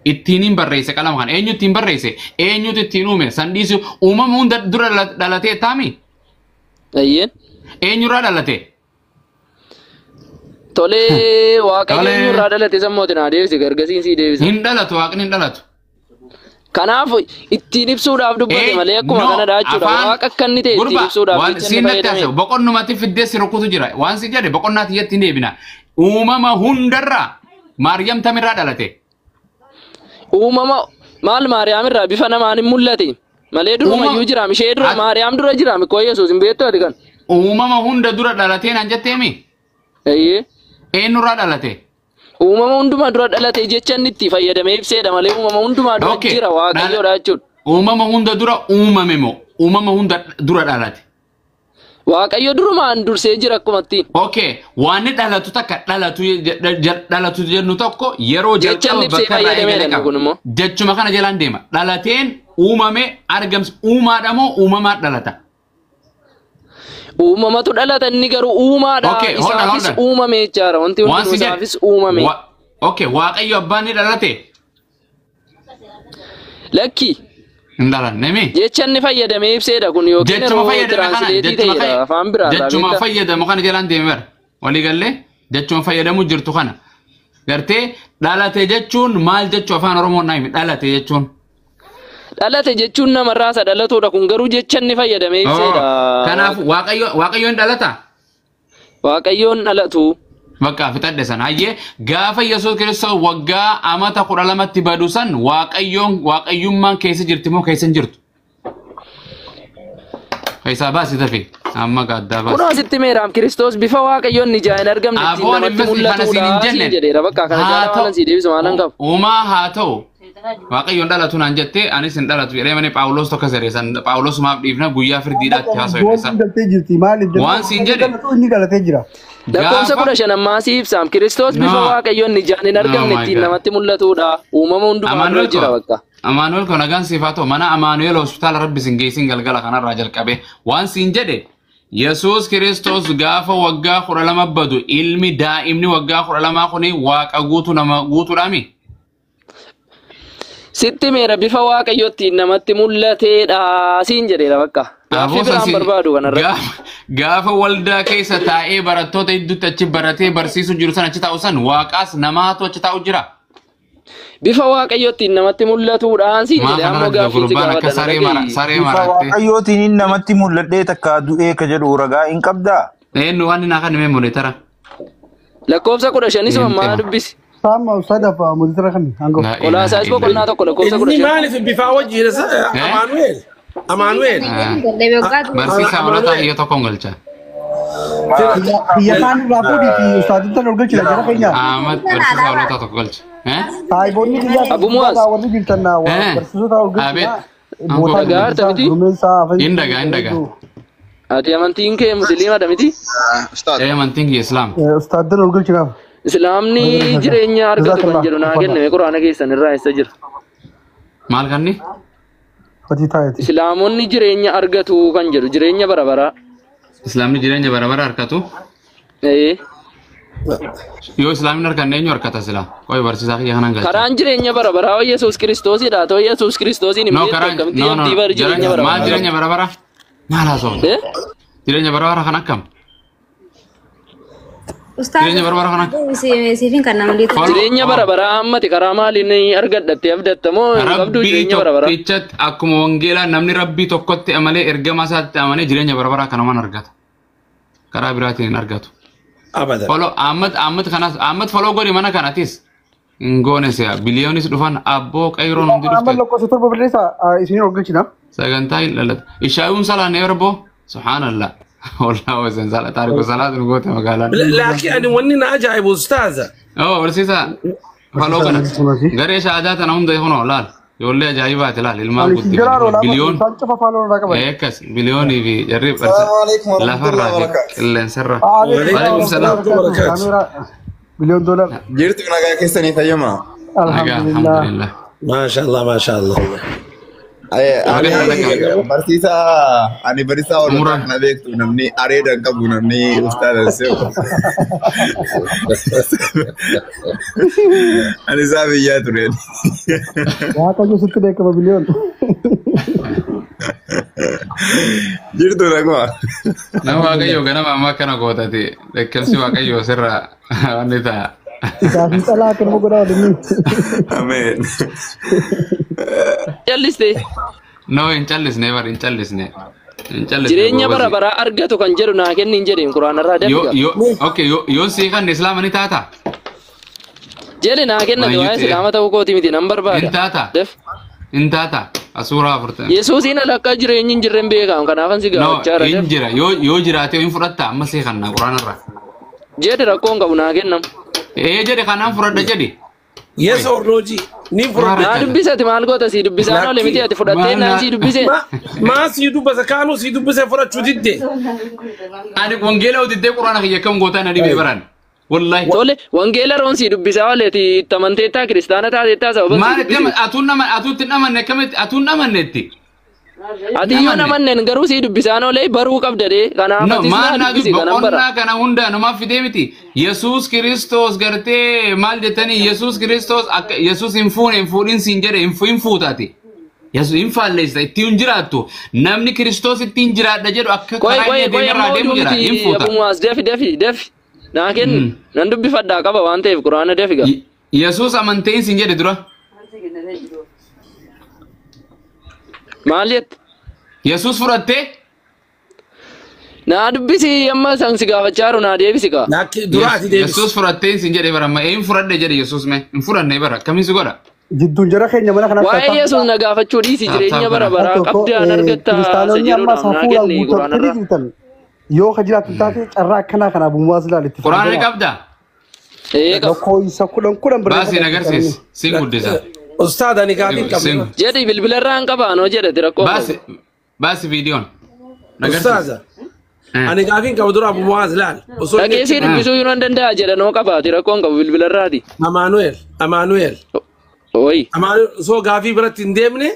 A: Ittiin hin barreesse qalama kana. Eenyu ittiin barreesse? Eenyutu ittiin uume? Sandiisu uumama hunda dura dhalatee taami?
B: Ayyeen.
A: Eenyurraa dhalate?
B: Tolee waaqayyo eenyurraa dhalate sammootiin haa deebise gargasiin sii deebisa.
A: Hin dhalatu waaqni hin dhalatu.
B: Kanaaf ittiin ibsuudhaaf dubbate malee akkuma kana daachuudha waaqa akka inni ta'e ittiin ibsuudhaaf jecha inni fayyadame.
A: Boqonnumatti fiddee si rukutu jira. Waan si jedhe boqonnaa tiyyatti hin deebina. Uumama hundarraa Maariyaam tamirraa dhalate.
B: Uumama maal Maariyaam irraa bifa namaan hin mul'ate. Malee durumayyuu jira ishee dura Maariyaam dura jira mikoo Yesuus hin beektu ati kan.
A: Uumama hunda dura dhalatee naan jetteemi.
B: Eeyyee.
A: Eenyurraa dhalate?
B: Uumama hundumaa dura dhalate jecha inni itti fayyadamee ibseedha malee uumama hundumaa dura jira waaqayyoodha jechuudha.
A: Uumama hunda dura uumame moo uumama hunda dura dhalate?
B: Waaqayyo durumaan dursee jira akkumatti.
A: Okay, waan dhalatu takka dhalatu jennu tokko yeroo jalqaba bakka
B: fayyadamee
A: jechuma kana jalaan deema. Dhalateen uumame argamsi uumaadha moo uumamaa dhalata?
B: Uumamatu dhalata inni garuu uumaadha. Isaafis uumame jechaadha. Wanti hundi isaafis uumame.
A: Okay, waaqayyo abbaan ni dhalate.
B: Lakki.
A: Hin dhalanne mi?
B: Jecha inni fayyadamee ibseedha kun yookiin yeroo tiraansleetii ta'edha afaan biraa.
A: Jechuma fayyadamu kana jalaan deeme bara. Walii gallee jechuma fayyadamu jirtu kana. Gartee dhalate jechuun maal jechuu afaan Oromoon naa himi dhalate jechuun.
B: Dhalate jechuun namarraa isa dhalatudha kun garuu jecha inni fayyadamee ibseedha.
A: Kanaaf waaqayyoon dhalata?
B: Waaqayyoon dhalatu
A: bakka fitadhe san hayyee gaafa Yesuus Kiristoos waggaa amata 12tti badu san waaqayyummaan keessa jirti moo keessa hin jirtu? Keessa baasi tafi amma gaddaa baasi.
B: Kun asitti meeraam Kiristoos bifa waaqayyoon ni jaa'in argamne ittiin namatti mul'atuudha jedheera bakka kana jaalala waan si deebisu maalan qabu.
A: Uumaa haa ta'u waaqayyoon dhalatu naan jettee anis hin dhalatu jedhee malee Phaawulos tokko sereessan Phaawulos maaf dhiifna guyyaa firdiidhaatti haasa'e waan siin jedhe
C: inni dhalatee jira.
B: Lakkoofsa 15 ammaa si ibsaam Kiristoos bifa waaqayyoon ni jaa'in argamne ittiin namatti mul'atuudha uumama hundumaa jira bakka. Amaanuel kun nagaan siifaa ta'u mana Amaanuel hospitaala rabbi sin geessin galgala kanarraa jalqabe waan siin jedhe Yesuus Kiristoos gaafa waggaa 12 badu ilmi daa'imni waggaa 12 kuni waaqa guutuu nama guutuudhaami. Sitti meera bifa waaqayyootti namatti mul'ateedha siin jedheera bakka. Gaaffii biraan barbaadu kanarratti.
A: Gaafa waldaa keessa taa'ee barattoota hedduutti achi baratee barsiisuu jiru san achi taa'u san waaqaas namaatu achi taa'u jira.
B: Bifa waaqayyootiin namatti mul'atuudhaan siin jedhe ammoo gaaffii
A: akka saree maratte.
E: Waaqayyootiin namatti mul'adhee takka du'ee ka jedhu ragaa hin qabdaa?
A: Eenyu waan inni akka nimee monitara.
B: Lakkoofsa 15 ammaa dubbisi.
C: Sama usada fa mudira kami hango.
B: Ola saya isbo konna tokko lakkoofsa 15.
D: Inni maaliif bifa wajjin Amaanuel.
A: Barsiisaa olataa iyo tokko galcha.
C: Iya kan rapodi di ustad tan orgal chila jara kayaknya.
A: Ahmad barsiisaa olataa tokko galcha.
C: Sai bonni dia.
B: Abu Muaz.
C: Warni biltanna barsiisaa orgal chila.
B: Dagar tamiti.
A: Indaga.
B: Ati amantiin kee muslima damiti?
A: Amantiin kee Islam.
C: Ustad tan orgal chila.
B: Islaamni jireenya argatu kan jedhu naa kenname quraana keessan irraa isa jira.
A: Maal kanni?
B: Islaamonni jireenya argatu kan jedhu jireenya bara bara.
A: Islaamni jireenya bara bara argatu? Yoo Islaamni arganne eenyu argata sila? Qoy barsiisaa kiyya kanan galcha. Karaan
B: jireenya bara bara Yesuus Kiristoosidha. Ta'u Yesuus Kiristoosiin himee akkamtii abdii jireenya bara bara.
A: Maal jireenya bara bara? Maal haasa'u? Jireenya bara bara kan akkam? Jireenya bara bara kana.
F: Siifin kan nama liitu.
B: Jireenya bara bara ammati karaa maaliin argadhattee abdattamoo qabdu jireenya bara bara.
A: Rabbiichatti akkuma wangeelaa namni rabbii tokkotti amalee ergama isaatti amanee jireenya bara bara kanaman argata. Karaa biraatiin hin argatu.
D: Abadan.
A: Follow Ahmad follow godhi mana kanatis. Ngoone siya biliyoonis dhufan abboo qayroon hundi dhufte.
C: Amma lakkoofsa torba birreessa isin orgalchina.
A: Sagantaa hin dhalatu. Ishaayuun salaan eerboo subhaanallah. والله وزن زال تاريخ صلاة نقول مقالان
D: لكن أنا وني أجايب أستاذة
A: برسيسا فلو كانت قريش عادات أنا هم ضيفون لال يقول لي جايبات لا للما قلت بليون هيكس بليوني في جرب لا فرع إلا انسرة وعليكم السلام
C: بليون دولار
G: جرت من أجا كيسني في يومها
A: الحمد لله
D: ما شاء الله ما شاء الله
G: barsiisa ani barsiisa oromoo kana beektu namni areeda qabu namni ustaadha seewu ani isaa biyyaa tureen
C: waaqayyo sitti beekama biliyoon
G: jirtu dhaquma
A: nama waaqayyo ganama amma akkana gootate lakkeessi waaqayyo sirraa wanni ta'a.
C: Gaafi xalaa kan muguraa waliin.
G: Ameen.
B: Calliste.
A: No, hin callisne bar hin callisne.
B: Jireenya bara bara argatu kan jedhu naa kennin jedheen quraanarraa dabiga.
A: Okay, yo si kan islaamani taata.
B: Jedhe naa kenna waa islaama ta'uu kooti miti nan barbaada.
A: Intaata. Intaata. Asuura furte.
B: Yesuusin alakka jireenyi hin jirren beekaam kanaafan si gaafachaa
A: jira. No, hin jira. Yo jiraate hin fudhatta amma si kan quraanarraa.
B: Jedhe rakkoon qabu naa kennam.
A: Jedhe kanaan fudhadha jedhe.
D: Yes or no ji. Ni fudhadha.
B: Naa dubbisati maal goota si dubbisaan oole miti ati fudhattee naan si dubbise.
D: Maa si dubbisa kaanuu si dubbise fudhachuu didde.
A: Ani wangeela udiddee quraana kiyya kam gootaa na dhibee baran. Wallahi.
B: Tole wangeela roon si dubbisaa ooleeti tamanteettaa kiristaana taateettaa sababa.
A: Maal atuun namanne akkamitti atuun namannetti.
B: Ati yoo namannen garuu si dubbisaan oolee baruu qabdadee kanaaf ati
A: maal naa dubbi boqonnaa kana hunda namaaf fidee miti Yesuus Kiristoos gartee maal jettanii Yesuus Kiristoos akka Yesuus hin fuune hin fuudhin siin jedhe hin fuutaati. Yesuus hin faalleessa ittiin jiraattu namni Kiristoos ittiin jiraadha jedhu akka karaa inni deemerraa deemu jira hin fuuta.
B: Abumaas defi naa kenni nan dubbifadhaa qaba waan ta'eef quraana defi gaa.
A: Yesuus amanteen siin jedhe dura.
B: Maal jette?
A: Yesuus fudhattee?
B: Na dubbisi amma san si gaafachaa naa deebisi ka.
D: Lakki duraati deebisi.
A: Yesuus fudhatteen sin jedhee bara amma een fudhadhe jedhe Yesuus mee hin fudhanne bara kamiin si godha.
C: Jidduun jara keenya mana kana
B: Waa'ee Yesuus na gaafachuu dhiisi jireenya bara baraa qabdee an argatta
C: kiristaanonni amma safuudhaan guutamtanii jirtan yoo ka jiraatu taate carraa akkanaa kana bumuwaas ilaaletti.
A: Quraana ni qabda.
C: Tokko isa kudhan birraa.
A: Baasii agarsiisi sin guddisa.
D: Ustaada ni gaafii qabna.
B: Jedhi bilbilarraa hin qabaanoo jedhe rakkoo.
A: Baasii viidiyoon.
D: Ustaada. Ani gaafii qabu dura bumuwaas ilaal.
B: Dhageessii dubbisuu yoo danda'a jedha noo qabaati rakkoon qabu bilbilarraati.
D: Amaanuel.
B: Oyi.
D: So gaafii biratti hin deemne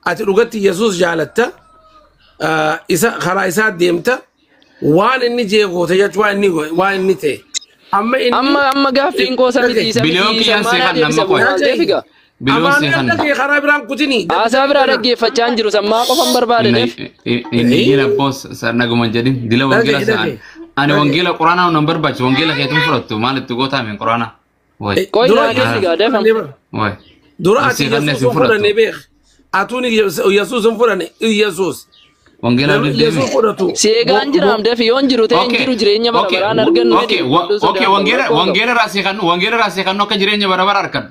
D: ati dhugatti Yesuus jaalatta isa karaa isaa deemta waan inni jeeqoote jechuun waan inni ta'e.
B: Amma gaaffiin koo sana miti isa
A: biliyoon kiyyaan seeqan nama qoya.
D: Amaan dhagee karaa biraan kutini.
B: Haasaa biraa dhaggeeffachaa hin jiru sammaa qofan barbaadeef.
A: Inni jira boos sarnaguma jedhin dila wangeela sa'an. Ani wangeela quraanaa nan barbaachisu wangeela keetiin fudhattu maalitti gootaame quraanaa.
B: Qoy naa keessi gaadefam.
D: Dura ati Yesuus fudhanne beek. Atuuni Yesuus fudhanne Yesuus.
A: Wangeela
D: Yesuus fudhatu.
B: Seegaan jiraam defi yoon jiru ta'e hin jiru jireenya bara baraan argannu.
A: Okay wangeela raasii kan akka jireenya bara bara argan.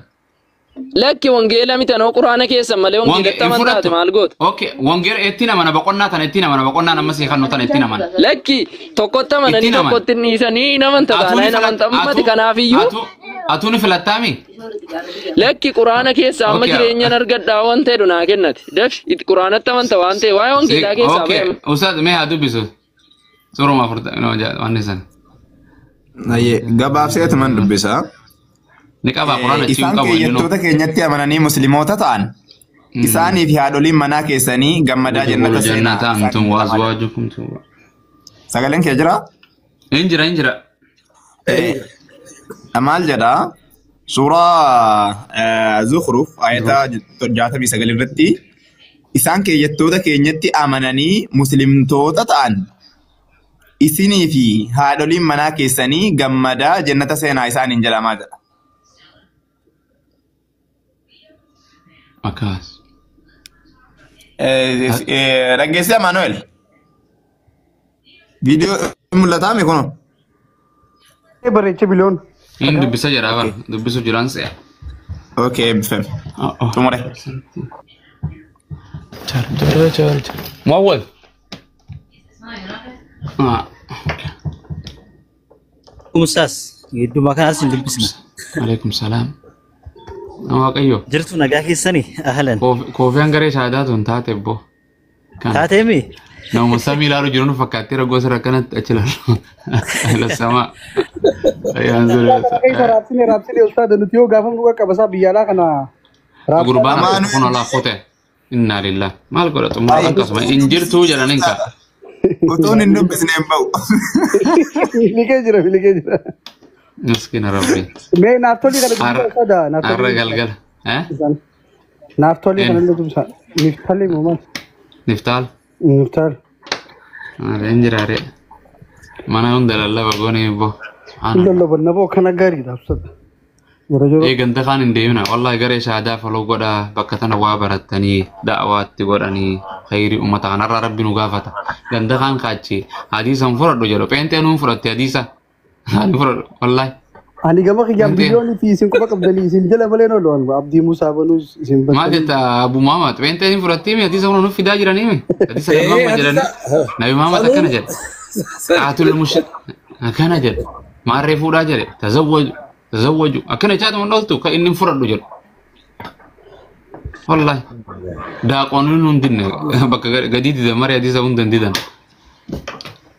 B: Lakki wangeela miti anoo quraana keessa malee wangeelatti amantaate maal goote.
A: Okay wangeela itti namana boqonnaa tan itti namana boqonnaa amma seekan nu tan itti namana.
B: Lakki tokkotti amananii tokkotti dhiisanii namanta taanaa namanta ummati kanaafiyyuu.
A: Atuuni filattaami.
B: Lakki quraana keessa amma jireenyaan argadhaa waan ta'e dunaa kennati. Daf itti quraanatti amanta waan ta'e waa'ee wangeelaa keessaa beema.
A: Ustaad mee haa dubbisu. Suuruma furta waan isan.
E: Gabaabseetu man dubbisa.
A: Ni qaba quraana ciin
E: Isaan
A: qabu.
E: keeyyattoota keenyatti amananii musliimoota ta'an. Isaanii fi haadholiin manaa keessanii gammadaa jannata seenaa.
A: Antum waazwaajukum tuba.
E: Sagaleen kee jira?
A: Injira.
E: Maal jedhaa? Suuraa Zukhruf ayata 69 irratti isaan keeyyattoota keenyatti amananii muslimtoota ta'an isinii fi haadholiin manaa keessanii gammadaa jannata seenaa isaaniin jedhamaa jedha.
A: Akas.
E: Dhaggeessi Amaanuel. Viidiyoo mul'ataa mi kuno?
C: Bareecha biliyoon.
A: Inni dubbisa jira bara dubbisu jiraan se'a.
E: Okay, eebbifame. Xumure.
A: Muawwal.
H: Ustaas, gidduma kanaas hin dubbisna.
A: Alaikum salaam. Waaqayyo.
H: Jirtu nagaa keessanii ahlan.
A: Koofiyaan garee shaadaa tun taate boo.
H: Taateemi?
A: Nama samii ilaalu jiru nu fakkaattii raggoo sirra akkanatti achi ilaalu. Lasamaa. Ayyaan zure.
C: Raabsine ustaada nuti yoo gaafa nu qaqqabasaa biyyaalaa kana.
A: Gurbaan kun olaa fote. Inna lillah. Maal godha xumura akkasuma injirtuu jedhaniin ka.
E: Utuun hin dubbisne hin ba'u.
C: Filigee jira.
A: Miskiina rabbi.
C: Mee naaftolii kana dubbisa ustaada.
A: Har'a galgala.
C: Naaftolii kana dubbisa. Niftalii muumaan.
A: Niftaal.
C: Niftaal.
A: Injiraare. Mana hunda lallaba goonee boo.
C: Lallaba naboo kana gaariidha ustaada.
A: Eeganta kaan hin deemina wallahi garee shaadaa faloo godhaa bakka tana waa barattanii da'awaatti godhanii khayrii uummata kanarraa rabbi nu gaafata ganda kaan kaachi hadiisan fudhadhu jedhu pheenxee nuun fudhatte hadiisa ani fudhadhu wallahi.
C: Ani gama kiyyaan biliyoonii fi isin quba qabdanii isin jala malee noo lo'an Abdii Musaa banuus isin
A: maal jetta Abu Muhammad pheenxee isin fudhattee mi hadiisa kun nuuf fidaa jiranii mi hadiisa kan mamma jedhanii Nabi Muhammad akkana jedhe aatul mushrik akkana jedhe maarree fuudhaa jedhe tazawwaju akkana chaatu mandoltu ka inni fudhadhu jedhu wallahi daaqoonni nun dinne bakka gadi dida mari hadiisa kun dandidan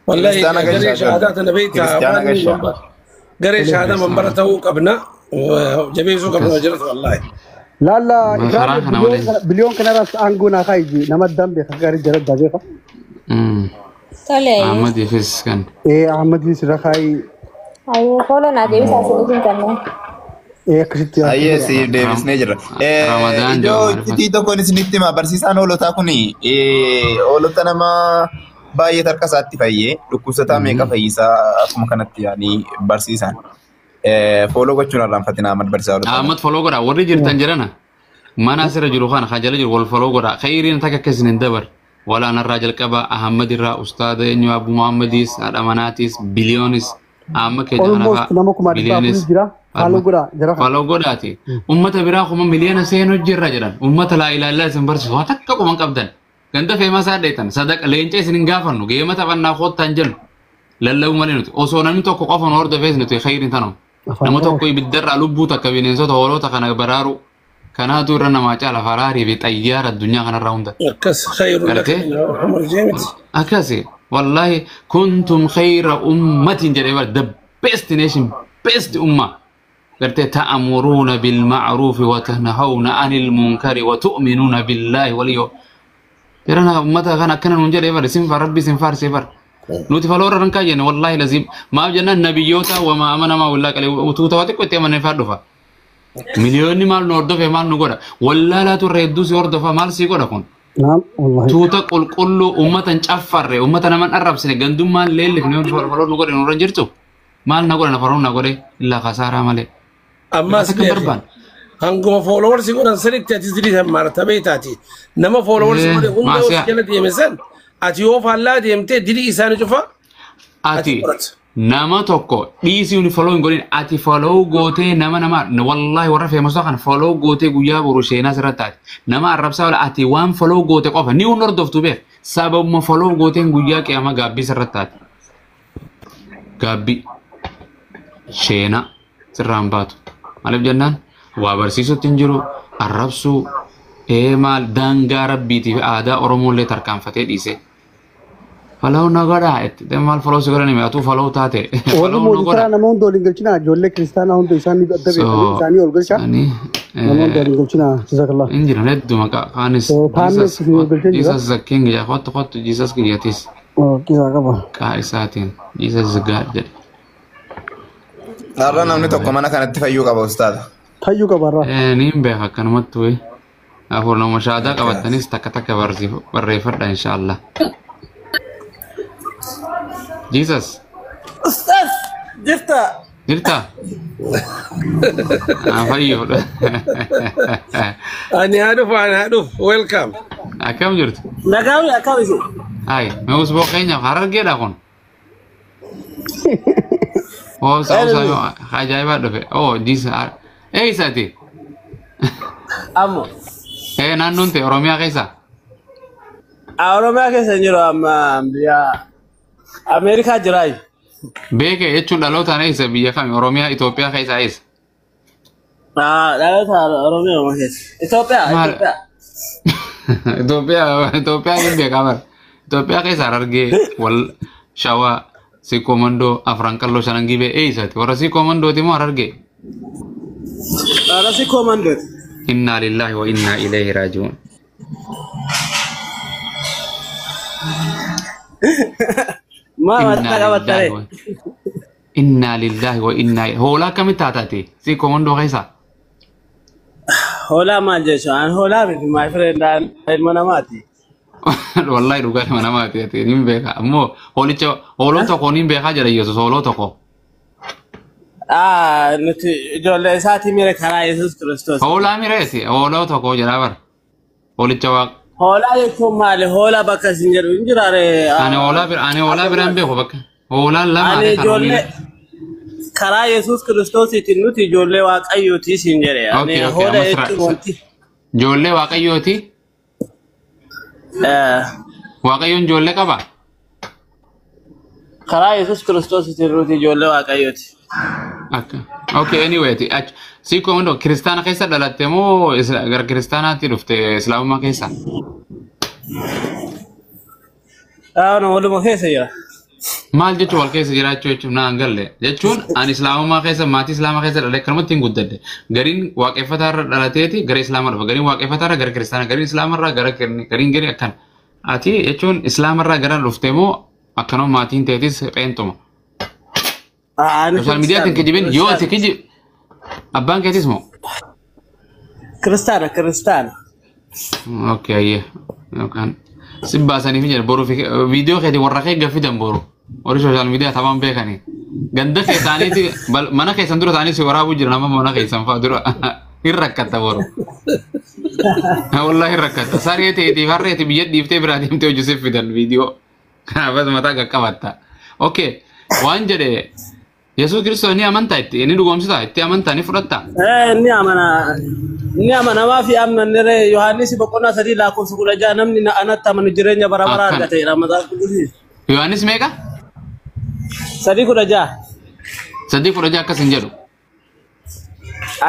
D: wallahi garee shahaadaa tana beektaa garee shahaadaa manbara ta'uu qabna jabeessuu qabna jiratu wallahi
C: laalla biliyoon kanarratti aangoo naa kaayiji nama dambe kan gaarii jala dabeeka
F: Tole.
A: Ahmad Yefes kan
C: Ahmad Yefes rakaayi
F: Ayo, follow na dewi sa suluhin kanna.
C: akkasitti
E: Ayyee siif deebisnee jirra. Iddoo itti tokkoon isinitti hima barsiisaan hoolotaa kuni hoolota nama baay'ee harka isaatti fayyee dhukkubsataa meeqa fayyisaa akkuma kanatti yaanii barsiisaan. Fooloo gochuun irraanfatina Ahmad barsiisaa hoolotaa.
A: Ahmad foloo godha warri jirtan jirana mana asirra jiru kana kan jala jiru wal foloo godha khayriin takka akkasin hin dabar ولا أنا الراجل كبا أحمد الرا أستاذ إنه أبو محمديس هذا مناتيس بليونيس أما كجانا بليونيس فلو قداتي أمة براكم مليون سينو جرا جرا أمة لا إله إلا الله سنبرس واتككم من قبضن كنت في مسار ديتن صدق لينجي سنين غافنو قيمة فنا خود تنجل لله ومالينوتي أوصونا نتوقع قفن ورد فيس نتوي خير تنو نمو توقع يبدر ألوبو تكبينين صوت هولو تكنا برارو كنا دورنا ما جاء فراري بطيارة الدنيا كنا راوندا
D: أكس خير لك
A: أكاسي والله كنتم خير أمة جريبا the best nation best أمة قلت تأمرون بالمعروف وتنهون عن المنكر وتؤمنون بالله واليوم يرانا أمتا كنا نجريبا سنفر ربي سنفر سفر نوتي فلور رنكاين والله لازم ما جنا النبيوتا وما أمنا ما ولا كلي وتوتواتك وتيما نفردوفا مليون مال نوردو في مال نقوله ولا لا تردو سيوردو فمال سيقوله كون
C: نعم والله
A: توتا كل أمة تنشفر أمة نمان أرب سنة جندوم مال ليل في نور فلور نقوله نورنجرتو مال نقوله نفرون نقوله إلا خسارة ماله
D: أما سكبربان هنقوم فولور سيقول سريك تاتي زريها مرتبة تاتي نما فولور سيقول هم ده وسكنة يمسن أتيوف الله ديمتى دلي إنسان جفا
A: أتي nama tokko dhiisii uni follow godhin ati follow gootee nama wallahi warra feemas kan follow gootee guyyaa boru sheenaa sirrattaati nama arrabsaa wala ati waan follow goote qofa ni hordoftu beek sababuma follow gooteen guyyaa qiyama gaabbii sirrattaati gaabbii sheenaa sirraan baatu maaliif jennaan waa barsiisutti hin jiru arrabsuu maal daangaa rabbiitiif aadaa oromollee tarkaanfatee dhiise فلو نقرأ دم فلو سكرني ما تو فلو تاته
C: فلو نقرأ نمون دولين قلنا جولة كريستانا هم تيساني بتدبي تيساني أولغشة نمون دولين قلنا جزاك الله
A: إنجيل ندو مكا خانس جيسس زكين جا خط جيسس كياتيس
C: جزاك الله
A: كارساتين جيسس زكار جد
E: أرنا نمني توكو مانا كانت تفيوك أبو أستاذ
C: تفيوك برا
A: نيم بها كان متوي أقول لو مشاهدة كبتنيس تك بريفر إن شاء الله Jesus.
D: Ustaz,
A: Jirta. Ayo.
D: Ani aduf, welcome.
A: Akam jirta.
D: Akam itu.
A: Ay, mau usbok kayaknya harar geda kon. Oh, saya hajai banget deh. Oh, Jesus. Sati.
D: Amo.
A: Nandun te Oromia kaisa.
D: Oromia kaisa nyuruh ama dia. Amerika jirai.
A: Beke jechuun dhaloota isa biyya kami Oromiyaa Itoophiyaa keessa eessa?
D: Dhaloota Oromiyaa keessa.
A: Itoophiyaa hin beekaa bara. Itoophiyaa keessa Harargee wal Shawaa si komandoo afran kalloo shanan gibee eessatti warra si komandooti moo Harargee?
D: Warra si komandooti.
A: Inna lillahi wa inna ilayhi raaji'uun. Inna lillahi wa inna hola kami tatati si komando kaisa
D: hola maal jechuun hola miti my friend ilma namaati
A: wallahi dhugaa ilma namaati ati nin beeka ammoo holicha hooloo tokko nin beekaa jedha Yesuus hooloo tokko
D: nuti ijoollee isaati mire karaa Yesuus Kiristoos
A: hoolaa mireeti hooloo tokko jedha bara holicha waaq
D: hola jechuun maali hola bakka isin jedhu hin jiraare
A: ani hoolaa biraan beeku bakka hoolaan lama
D: ani ijoollee karaa Yesuus Kiristoosiitiin nuti ijoollee Waaqayyooti isin jedhe ani hola jechuun wanti
A: ijoollee Waaqayyooti Waaqayyoon ijoollee qaba
D: karaa Yesuus Kiristoosiitiin nuti ijoollee Waaqayyooti
A: okay anyway si komando Kiristaana keessa dhalatte moo gara Kiristaanaatti dhufte Islaamummaa keessa?
D: Waluma keessa jira.
A: Maal jechuun wal keessa jiraachuu jechuun naan galle jechuun ani Islaamummaa keessa maatii Islaamaa keessa dhalee kanumatti hin guddadde gariin waaqeffataa irra dhalateeti gara Islaamaa dhufa gariin waaqeffataa irra gara Kiristaana gariin Islaamaa irra gara gariin akkan ati jechuun Islaamaa irra gara dhufte moo akkanuma maatiin teetis qeentuma? Social media tin kijibin yo ati kijib abbaan keetis moo?
D: Kiristaana.
A: Okay ayya yookaan si baasaniif jedhe boru viidiyoo keeti warra kee gaffidan boru warri social media tamaan beekanii ganda keessaaniiti mana keessan dura ta'anii si waraabuu jira nama mana keessan fa'aa dura hin rakkatta boru. والله ركعت ساريتي دي فريتي بيدي في برادي متى يوسف في الفيديو بس ما تاقا قبطة اوكي وانجري يسوع كريستو ني امانتا اني دوغوم ستا انت امانتا ني فرتا
I: ني امانا ما في امن نري يوحنس بقنا سدي لا كون سكول جانم ني انا تمن جرينيا برابر ارغتي رمضان
A: يوحنس ميغا
I: سدي كو رجا
A: كسنجرو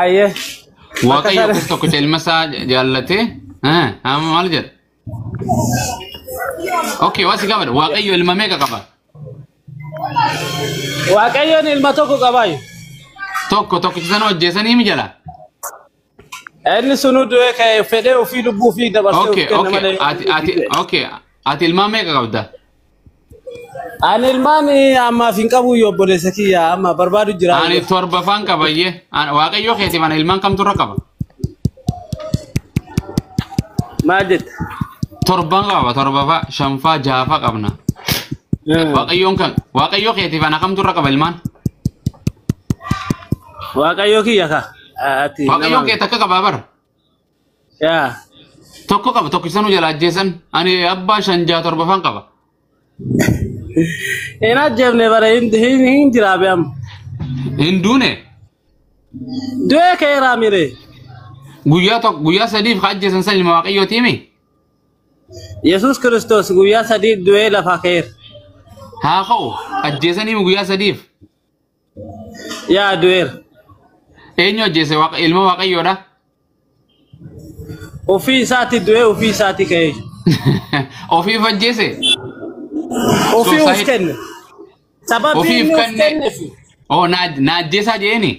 I: ايه
A: واقعي كريستو كو المسا جالتي ها مالجر اوكي واسي قبل واقعي المميغا قبل
I: واقعي ilma tokko qabaay
A: tokko sana hojjeesanii mi jala
I: inni sunu du'e ka'e fedhee ofii lubbuu fi dabarsee
A: ati ilmaan meeqa qabda
I: ani ilmaan ammaaf hin qabu obboleessa kiyya amma barbaadu jira
A: ani torbafaan qabayye waaqayyo keetiif ani ilmaan kamtu irra qaba
I: maal jette
A: torban qaba torbafa shanfaa jaafa qabna waaqayyo keetiif ana kamtu irra qaba ilmaan
I: waaqayyo kiyya ka
A: waaqayyo kee takka qaba bara
I: yaa
A: tokko qaba tokkisanu jala ajjeesan ani abbaa shan jaa torbafaan qaba
I: ena jebne bara hin jirabe am
A: hindune
I: du'e ka'e raamire
A: guyyaa sadiif ajjeesan san ilma waaqayyo tiimi
I: yesus kristos guyyaa sadii du'e lafa ka'eer
A: haa ka'u ajjeesanii guyyaa sadiif
I: yaa du'eer
A: eenyu ajjeese ilma waaqayyoodha
I: ofii isaati du'e ofii isaati ka'e
A: ofiif ajjeese
I: ofii uf kenne sababii inni uf kenneef
A: na ajjeesaa jeeni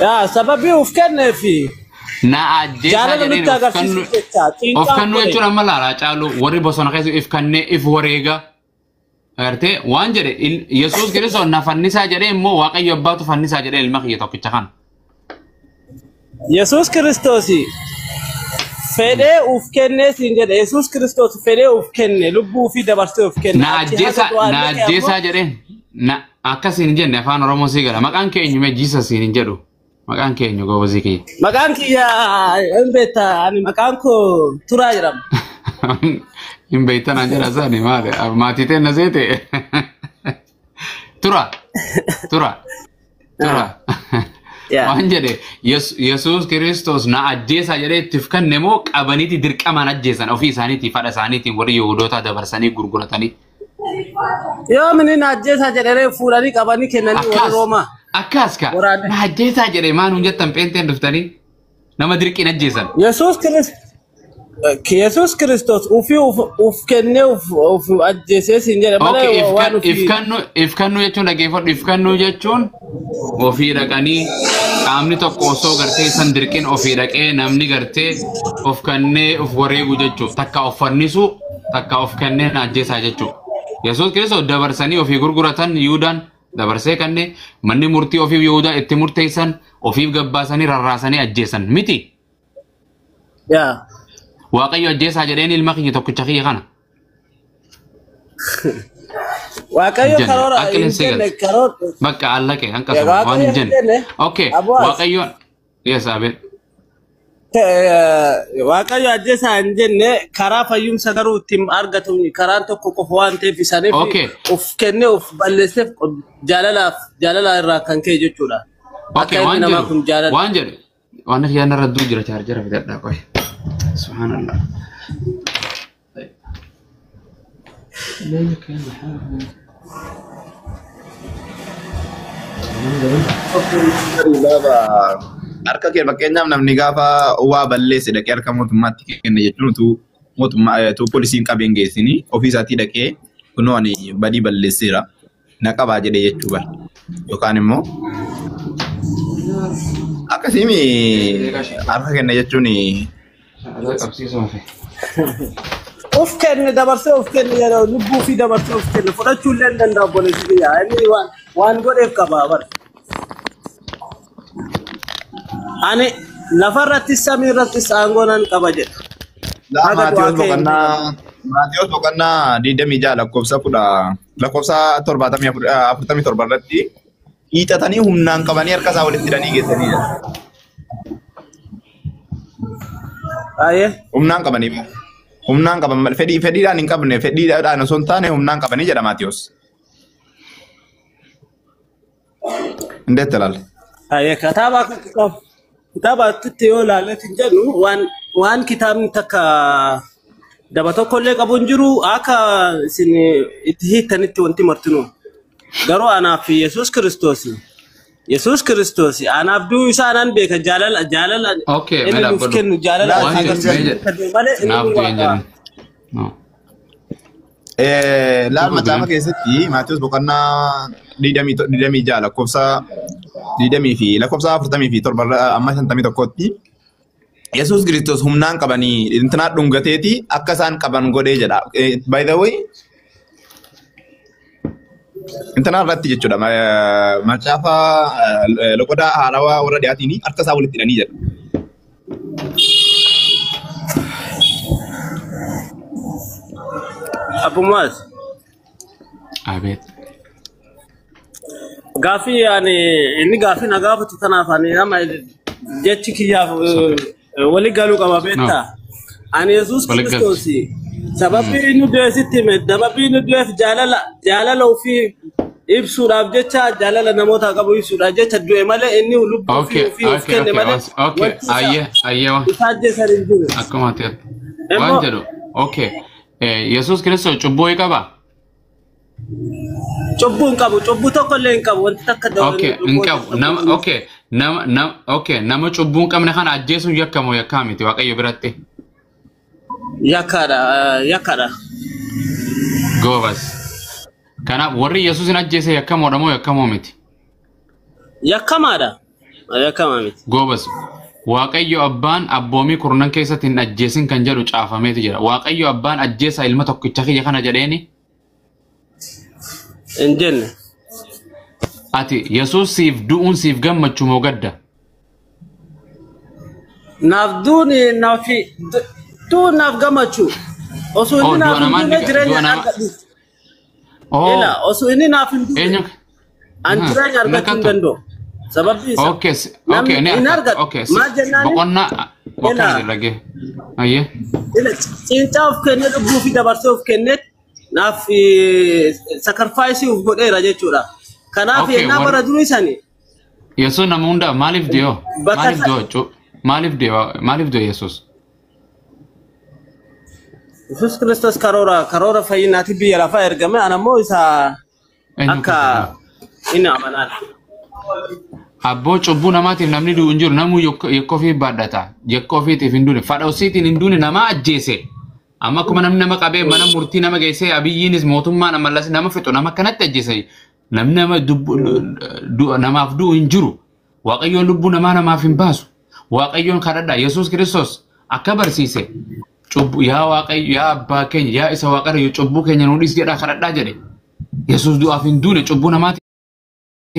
I: yaa sababii uf kenneef
A: na ajjeesaa jedheen of kannu jechuun amma laalaa caalu warri bosona keessa if kannee if wareega agartee waan jedhe yesuus kiristoos na fannisaa jedhee immoo waaqayyo abbaatu fannisaa jedhee ilma kiyya tokkicha kana
I: yesuus kiristoos fedhee uf kennee siin jedhe yesuus kiristoos fedhee uf kenne lubbuu fi dabarsee uf kenne
A: na ajjeesaa jedheen na akkasiin jenne afaan oromoo sii gala maqaan keenyu mee jiisa siin jedhu maqaan keenyu goobazii kiyya
I: maqaan kiyya hin beekta ani maqaan koo turaa jedhama
A: hin beektan an jedha sani maali maatii ta'e na seete tura waan jedhe yesuus kiristoos na ajjeesaa jedhee ittiif kanne moo qabaniiti dirqamaan ajjeesan ofii isaaniitiif haadha isaaniitiin warri Yihuudoota dabarsanii gurguratanii
I: yoo minin ajjeesaa jedhee fuudhanii qabanii kennanii warri Roomaa
A: akkas ka na ajjeesaa jedhee maan hun jettan peenteen dhuftanii nama dirqiin ajjeesan
I: yesuus kiristoos ufii uf kennee uf ajjeesee siin jedhe malee waan
A: if kannu jechuun dhageeffadhu if kannu jechuun ofii dhaqanii qaamni tokko osoo gartee san dirqiin ofii dhaqee namni gartee of kannee of wareegu jechuuf takka of fannisu takka of kannee na ajjeesaa jechuuf yesuus kiristoos dabarsanii ofii gurguratan Yihuudaan dabarsee kannee manni murtii ofiif Yihuudaa itti murteessan ofiif gabbaasanii rarraasanii ajjeesan miti
I: yaa
A: waaqayyo ajjeesaa jedheen ilma kiyya tokkicha kiyya kana
I: waaqayyo karoora
A: bakka allaqe hanqasuma waan hin jenne okay waaqayyo yes abe
I: waaqayyo ajjeesaa hin jenne karaa fayyumsa garuu ittiin argatu karaan tokko qofa waan ta'eef isaaniif of kennee of balleesseef jaalala irraa kan ka'e jechuudha
A: okay waan jedhe waan kiyyaana radduu jira chaarjara fidadhaa qoy سبحان الله
E: harka kee fakkeenyaaf namni gaafa waa balleesse dhaqee harka mootummaatti kenne jechuun tu poolisiin qabeen geessini ofii isaatii dhaqee kunoo ani badii balleesseera na qabaa jedhee jechuu bara yookaan immoo akkasiimi harka kenne jechuun
I: of kenne dabarsee of kenne yeroo lubbuu fi dabarsee of kenne fudhachuu illee danda'a obboleessi kiyya inni waan godheef qaba bara ani lafarratti samii irratti saangonan qaba jedha
E: Maatiyos boqonnaa 26 lakkoofsa 47 irratti hiixatanii humnaan qabanii harka isaa walitti hidhanii geessanii
I: Aye.
E: Humnaan qabanii humnaan qaban fedhiidhaan hin qabne fedhiidhaan osoo hin taane humnaan qabanii jedha Maatiyos. Indeet ilaale.
I: Aye kitaaba itti yoo ilaalletti hin jedhu waan kitaabni takka daba tokkollee qabu hin jiru akka isin itti hiittanitti wanti martinu. Garuu anaaf Yesus Kristos anaaf duu isaa anan beeka jaalala
A: Okay,
I: inni
A: mela
I: nuuf
A: bodo.
I: kennu jaalala
A: Waan
I: malee
A: naaf
I: inni
A: du'e hin jedhin. No.
E: Laal macaafa keessatti Maatiyos boqonnaa 26 lakkoofsa 20 fi lakkoofsa 47 amma 51tti Yesus Kristos humnaan qabanii intinaa dhungateeti akka isaan qaban godhee jedha. By the way intinaa irratti jechuudha macaafa loqodaa haarawaa warra dhiyaatiin harka isaa walitti hidhanii jedha.
I: Abumas
A: Abet.
I: gaafii yani inni gaafii na gaafatu kanaaf ani nama jechi kiyyaaf wali galuu qaba beektaa. Ani Yesus
A: Wali galu.
I: Kristos sababii inni du'eesitti hime sababii inni du'eef jaalala ofii ibsuudhaaf jecha jaalala namoota qabu ibsuudhaaf jecha du'e malee inni lubbuu
A: Okay,
I: ofii of kenne malee
A: okay. Ayye wa.
I: isaa jeessa hin jiru.
A: Akkuma ta'e. Waan jedhu. Okay. Yesus Kristos cubbuu qaba.
I: Cubbuu hin qabu cubbuu tokkollee hin qabu wanti takka
A: Okay, hin qabu. Nama cubbuu hin qabne kana ajjeesuun yakkamoo yakkaa miti Waaqayyo biratti.
I: Yakkaadha.
A: Goobas. Kanaaf warri Yesuusin ajjeese yakkamoodha moo yakkamoo miti?
I: Yakkamaadha. Yakkamaa miti.
A: Goobas. Waaqayyo abbaan abboomii kurnan keessatti hin ajjeesin kan jedhu caafameeti jira. Waaqayyo abbaan ajjeesa ilma tokkicha kiyya kana jedheeni.
I: Hin jenne.
A: Ati Yesuus siif du'uun siif gammachuu moo gadda?
I: Naaf duuni naaf gammachuu. Osoo inni naaf hin duune jireenya argadhu. Ila osoo inni naaf hin duune an jireenya argachuu hin danda'u. Sababni isaa
A: Okay,
I: hin argadhu. Maal jennaani?
A: Boqonnaa lagee. Ayyee.
I: Ila cincaa of kennee lubbuu fi dabarsee of kennee naaf sakarfaayisii of godheera jechuudha. Kanaaf yennaa bara durii sani.
A: Yesuus nama hundaa maaliif dee'oo? Maaliif dee'oo Yesuus?
I: Yesus Kristos karoora fayyinaati biyya lafaa ergame anammoo isa akka inni amanaan.
A: Abboo cubbuu namaatiif namni du'u hin jiru namuu yakka ofii baadhata. Yakka ofiitiif hin duune fadha ofiitiin hin duune nama ajjeese. Amma akkuma namni nama qabee mana murtii nama geessee abiyyiinis mootummaan ammallas nama fixu nama kanatti ajjeese. Namni namaaf du'u hin jiru. Waaqayyoon lubbuu namaaf hin baasu. Waaqayyoon kadhadha Yesuus Kristos akka barsiise. Yaa Waaqayyo yaa abbaa keenya yaa isa Waaqayyo cubbuu keenya nuudhis jedhaa kadhadhaa jedhe. Yesuus du'aaf hin duune cubbuu namaatiif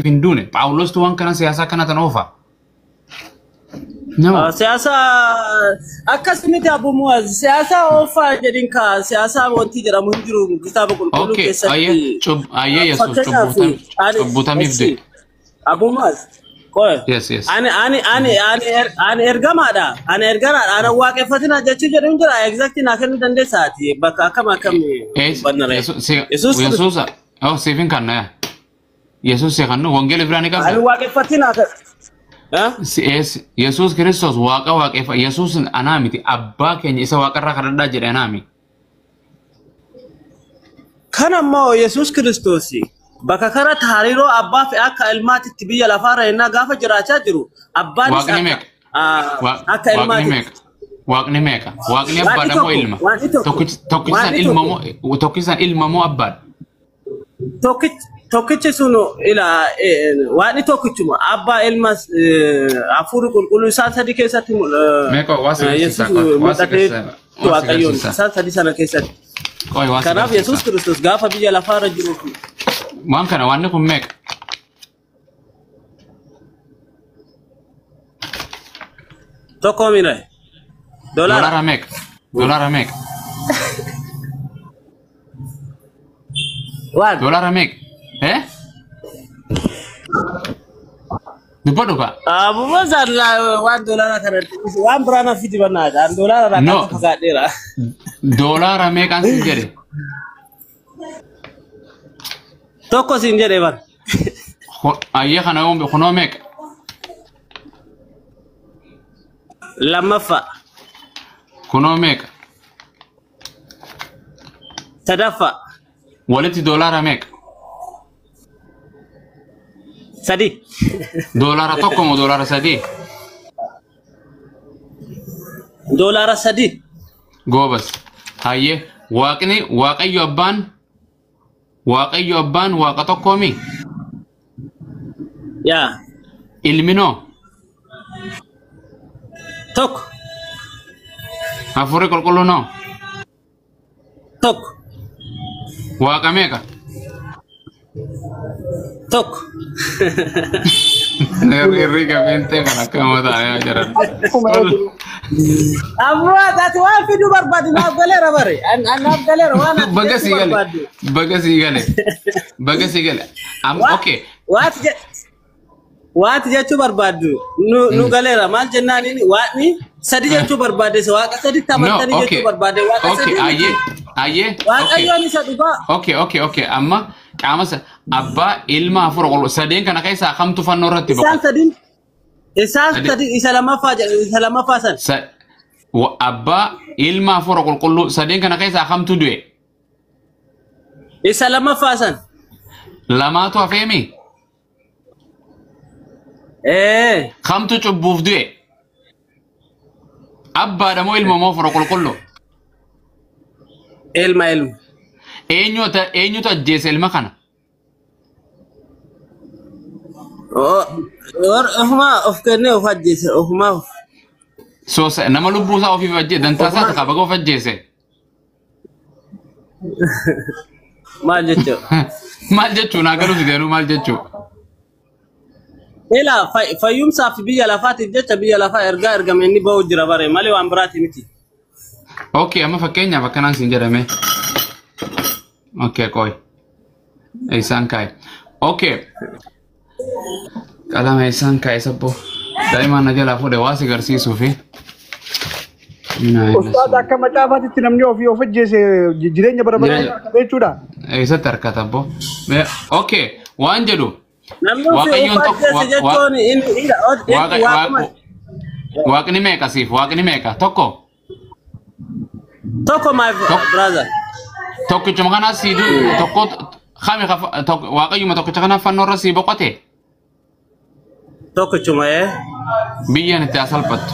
A: hin duune. Phaawulos waan kana siyaasaa kana tan oofa.
I: Siyaasa akkasumatti abumuwaaz siyaasa oofaa jedhin ka siyaasa wanti jedhamu hin jiru kitaaba qulqulluu keessatti.
A: Ayyee Yesuus cubbutamiif du'e.
I: Abumuwaaz.
A: Yes.
I: Ani ergamaadha. Ani waaqeffatina jechuu jedhuun jira. Exactly naa kennuu dandeessaati. Bakka akkam bannare.
A: Yesuus siifin kanna. Yesuus si kannu wangeela biraan qabda.
I: Ani waaqeffatina.
A: Yesuus Kristos waaqeffa. Yesuus anaa miti abbaa keenya isa waaqarraa kadhadhaa jedhe anaa miti.
I: Kan ammoo Yesuus Kiristoos bakka kanatti hariiroo abbaa fi akka ilmaatitti biyya lafaarra yennaa gaafa jiraachaa jiru abbaan isaa akka ilmaatitti.
A: Waaqni meeqa? Waaqni abbaadha moo ilma? Tokkisan ilma moo abbaadha?
I: Tokkichi sun waan tokkichuma abbaa ilma hafuurri qulqulluu isaan sadii keessatti Waaqayyoon isaan sadii sana keessatti. Kanaaf Yesuus Kiristoos gaafa biyya lafaarra jiru.
A: Waan kana waan kun meeqa?
I: Tokko mira.
A: Dolara meeqa?
I: Waan?
A: Dolara meeqa? Dubbadhuka.
I: Mazal $1 kanatti waan biraan fidi bannaadha. $1 rakkata fagaadheera.
A: Doolaara meeqaan sin jedhe?
I: Tokko sin jedhe bar.
A: Ayyee kana kunoo meeqa?
I: Lammaffaa.
A: Kunoo meeqa?
I: Sadaffaa.
A: Walitti doolaara meeqa?
I: Sadi.
A: Doolaara tokko moo doolaara sadii?
I: Doolaara sadi.
A: Goobas. Hayyee Waaqayyo abbaan waaqa tokkoomi?
I: Yaa.
A: Ilminoo?
I: Tokko.
A: Hafuurri qulqulluunoo?
I: Tokko.
A: Waaqa meeqa?
I: Tokko.
A: Herrega mente kan akkama taa'ee jiran.
I: Amma taati waan fiduu barbaadu naaf galeera bare. Naaf galeera waan
A: Baga sii gale. Okay.
I: Waati jechuu barbaadu nu galeera maal jennaan inni waani sadi jechuu barbaade waaqa sadi tamatanii jechuu barbaade waaqa sadi.
A: Ayyee.
I: Waaqayyoon isa dhugaa.
A: Okay. Amma qaama abbaa ilma hafuura qulqulluu sadeen kana keessaa kamtu fannoo irratti boqote?
I: Isaan sadi isa lammaffaa san.
A: Abbaa ilma hafuura qulqulluu sadeen kana keessaa kamtu du'e?
I: Isa lammaffaa san.
A: Lamaatu hafeemi? Kamtu cubbuuf du'e? Abbaadha moo ilma moo hafuura qulqulluu?
I: Ilma.
A: Eenyutu ajjeese ilma kana?
I: Of kennee of ajjeese ofumaa.
A: Nama lubbuu isaa ofiif ajjeese dantaa isaa takka baga of ajjeese.
I: Maal jechuu?
A: Maal jechuu naa galuuti garuu maal jechuu?
I: Ila fayyumsaaf biyya lafaatiif jecha biyya lafaa ergame inni ba'u jira bare malee waan biraati miti.
A: Okay, amma fakkeenyaaf akkanaan siin jedhame. Okay, qoy. Isaan kaa'e. Okay. Qalama isaan kaa'e sabbo. Daa'imaan na jalaa fuudhe waa si garsiisuu fi.
C: Ustaad akka macaafaatitti namni ofii of ajjeese jireenya bara baraa jechuudha.
A: Eessatti harkata abbo. Okay, waan jedhu.
I: Waaqayyoon tokko
A: Waaqni meeqa siif? Waaqni meeqa? Tokko my
I: brother.
A: Tokkichuma kana siidu tokko khami Waaqayyuma tokkicha kana fannoo irra sii boqote?
I: Tokkichuma
A: Biyyan itti asalfattu.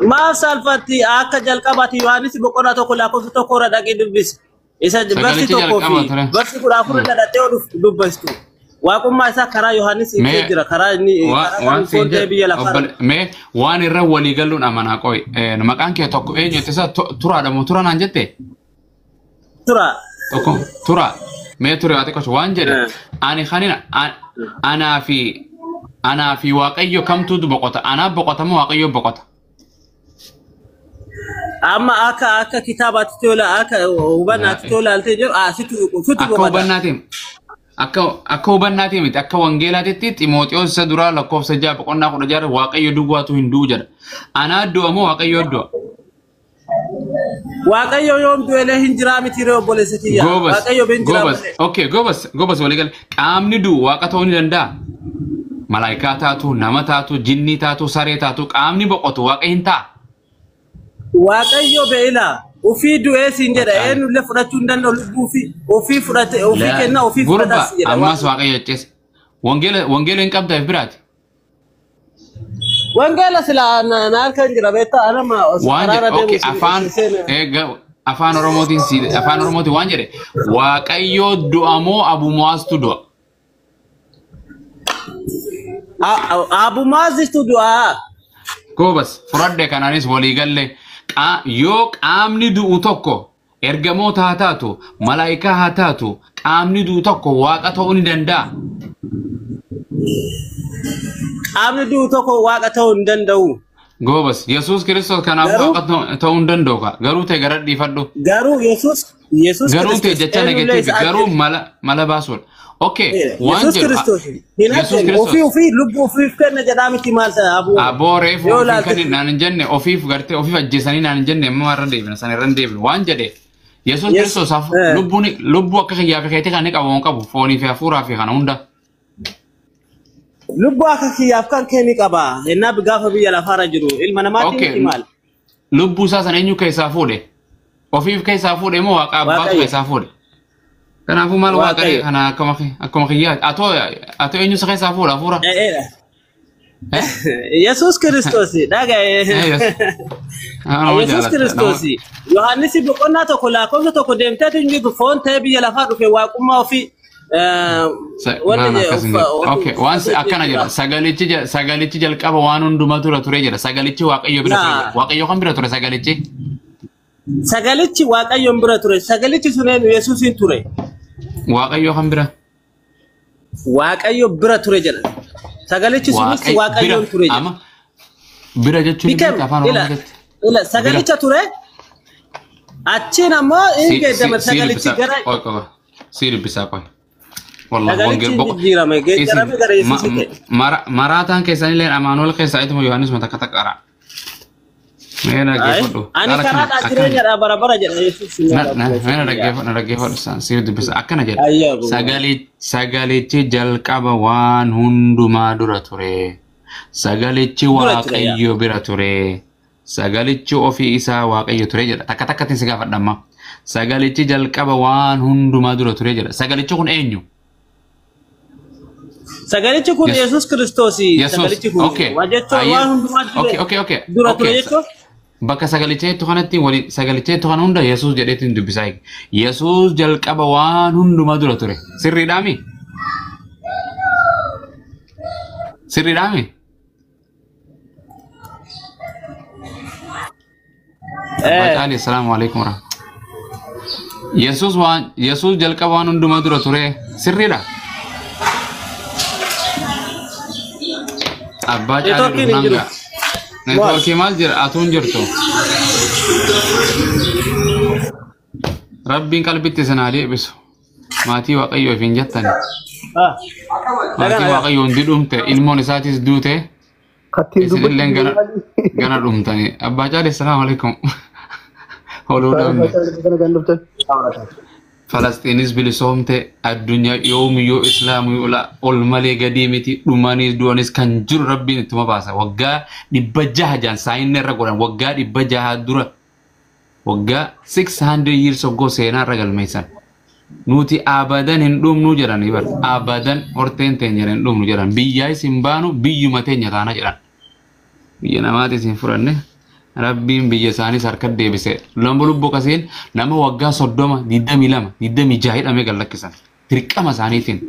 I: Maaf salfatti akka jalqabaati Yohaannis boqonnaa tokko lakkoofsa tokko irra dhaqee dubbise. Isa barsi tokko fi barsi 14 dhadhattee dubbistu. Waaqummaa isaa karaa Yohaannis itti jira karaa inni biyya lafaa.
A: Mee waan irra walii galuun amanaa qoy. Maqaan kee tokko eenyutti isa turaadha moo tura naan jette?
I: Tura.
A: Tokko tura. Mee ture waati qosh waan jedhe. Ani kanina anaa fi Waaqayyo kamtu boqota? Anaa boqota moo Waaqayyo boqota?
I: Amma akka kitaabatti tola akka hubannaatti tola alte jiru fitu
A: akka hubannaatti miti akka wangeelaatti Ximooxiyoos isa duraa lakkoofsa 6 boqonnaa 16 Waaqayyo duwwaatu hin du'u jedha. Anaa du'a moo Waaqayyo du'a?
I: Waaqayyo yoom du'elee hin jiraa miti ree obboleessitiyya. Waaqayyo ben jiraa.
A: Okay, gobas waliigal qaamni du'u Waaqa ta'uu ni danda'a. Malaayikaa taatu, nama taatu, jinnii taatu, saree taatu qaamni boqotu Waaqa hin ta'a.
I: Waaqayyo beela ofii du'ee siin jedha eenyullee fudhachuu hin danda'u lubbuu ofii fudhate ofii kenna ofii fudhatas jedha.
A: Ammas Waaqayyo jees wangeela hin qabda biraati.
I: Wangeela sila na harka jira beektaa anama
A: karaara deemu afaan Oromootiin waan jedhe Waaqayyo du'a moo Abu Mu'aaztu du'a?
I: Abu Mu'aaztu du'a.
A: Gobas fudhadhe kanaanis walii galle. Yoo qaamni du'u tokko ergamoota haa taatu malaayikaa haa taatu qaamni du'u tokko Waaqa ta'uu ni danda'a.
I: Qaamni du'u tokko Waaqa ta'uu hin danda'u.
A: Gobas Yesuus Kiristoos kanaaf Waaqa ta'uu hin danda'u garuu ta'e gara dhiifadhu.
I: Garuu Yesuus
A: garuu ta'e jecha negatiivi garuu mala baasuudha. اوكي
I: يسوع كريستوس وفي لب وفي كان جدامتي مال
A: ابو ريف كان نان جنة وفي غرتي وفي فجساني نان جنة ما رندي بنا سان رندي وان جدي يسوع كريستوس لبوني لبو كخيا في خيتي كانك ابو كابو فوني في افورا في خنوندا
I: لبو كخيا كان كيني كبا ان بغاف بي لا فرجرو المنامات مال
A: لبو ساسن انيو كيسا فودي وفي كيسا فودي مو واقع كيسا فودي كان أفهم مال واقعي أنا كم خيات أتو إني سخي سافورة فورة
I: يسوع كريستوس دعى يسوع كريستوس يوحنا سيبقنا تقول لكم تقدم تدني بفون تبي يلفظ في واقوم ما في
A: أوكي وانس أكنا جرا سجلتي جل كابا وانون دوما تورا توري جرا سجلتي واقعي بنا واقعي كم بنا تورا
I: سجلتي واقعي بنا توري سجلتي سنين يسوع توري
A: واقعي كم بنا
I: واقعي بنا توري جرا سجلتي سنين واقعي توري
A: أما بنا جت شو
I: لا سجلتي توري أتشينا ما إنك دم سجلتي جرا
A: سير بساقه والله وانجر مراتان كيساني لين أمانول كيسايتهم يوحنس متكتك أرى أنا
I: كرات أجري جرا برا جرا يسوع
A: أنا رجع فرسان سير بس أكنا جرا سجالي تجل كابوان هندو ما دورة توري سجالي تواقيو برا توري سجالي تشوفي إسا واقيو توري جرا تكتك تنسجا فدما سجالي تجل كابوان هندو ما دورة توري جرا سجالي تكون أنيو
I: سجالي تكون يسوع كريستوسي سجالي تكون
A: اوكي دورة توري bakka sagalichee tukanatti wali sagalichee tukan hunda Yesuus jedheetiin dubbisaa Yesuus jalqaba waan hundumaa dura ture sirriidhaami Bacaali assalaamu alaykum Yesuus jalqaba waan hundumaa dura ture sirriidha abbaa caali dhufnanga network maal jira atuun jirtu rabbiin qalbitti sanaa deebisu maatii waaqayyoo ofiin jettani maatii waaqayyoo hundi dhumte ilmoon isaatis duute isinilleen gana dhumtani abbaa caali assalaamu alaykum holuu dhabne Falastiinis bilisoomte addunyaa yoomiyyoo islaamii ol malee gadii miti dhumaanis du'anis kan jiru rabbiin ittuma baasa waggaa 600 jaan saayinni irra godhan waggaa 600 dura waggaa 600 years ago seenaa irra galmeessan nuti abadan hin dhumnu jedhanii bar abadan horteen teenya hin dhumnu jedhan biyyaa isin baanu biyyuma teenya taana jedhan biyya namaati isin furanne Rabbiin biyya isaanii harka deebise lama lubbu kasiin nama waggaa 30 22 hidhamee gallakkisan dirqama isaaniitiin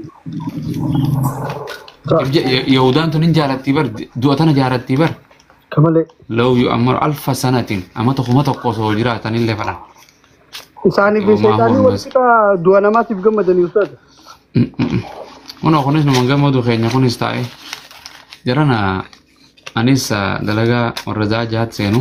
A: Yahudaan tun hin jaalatti bar du'a tana jaalatti bar
C: kamalee
A: law yu'ammaru alfa sanatiin amma tokko osoo jiraatanillee falan
C: isaanii fi seexaanii walitti du'a namaatiif gammadanii ustaad
A: kunis nama gammadu keenya kunis taa'e jarana anis dalagaa warra jahat seenu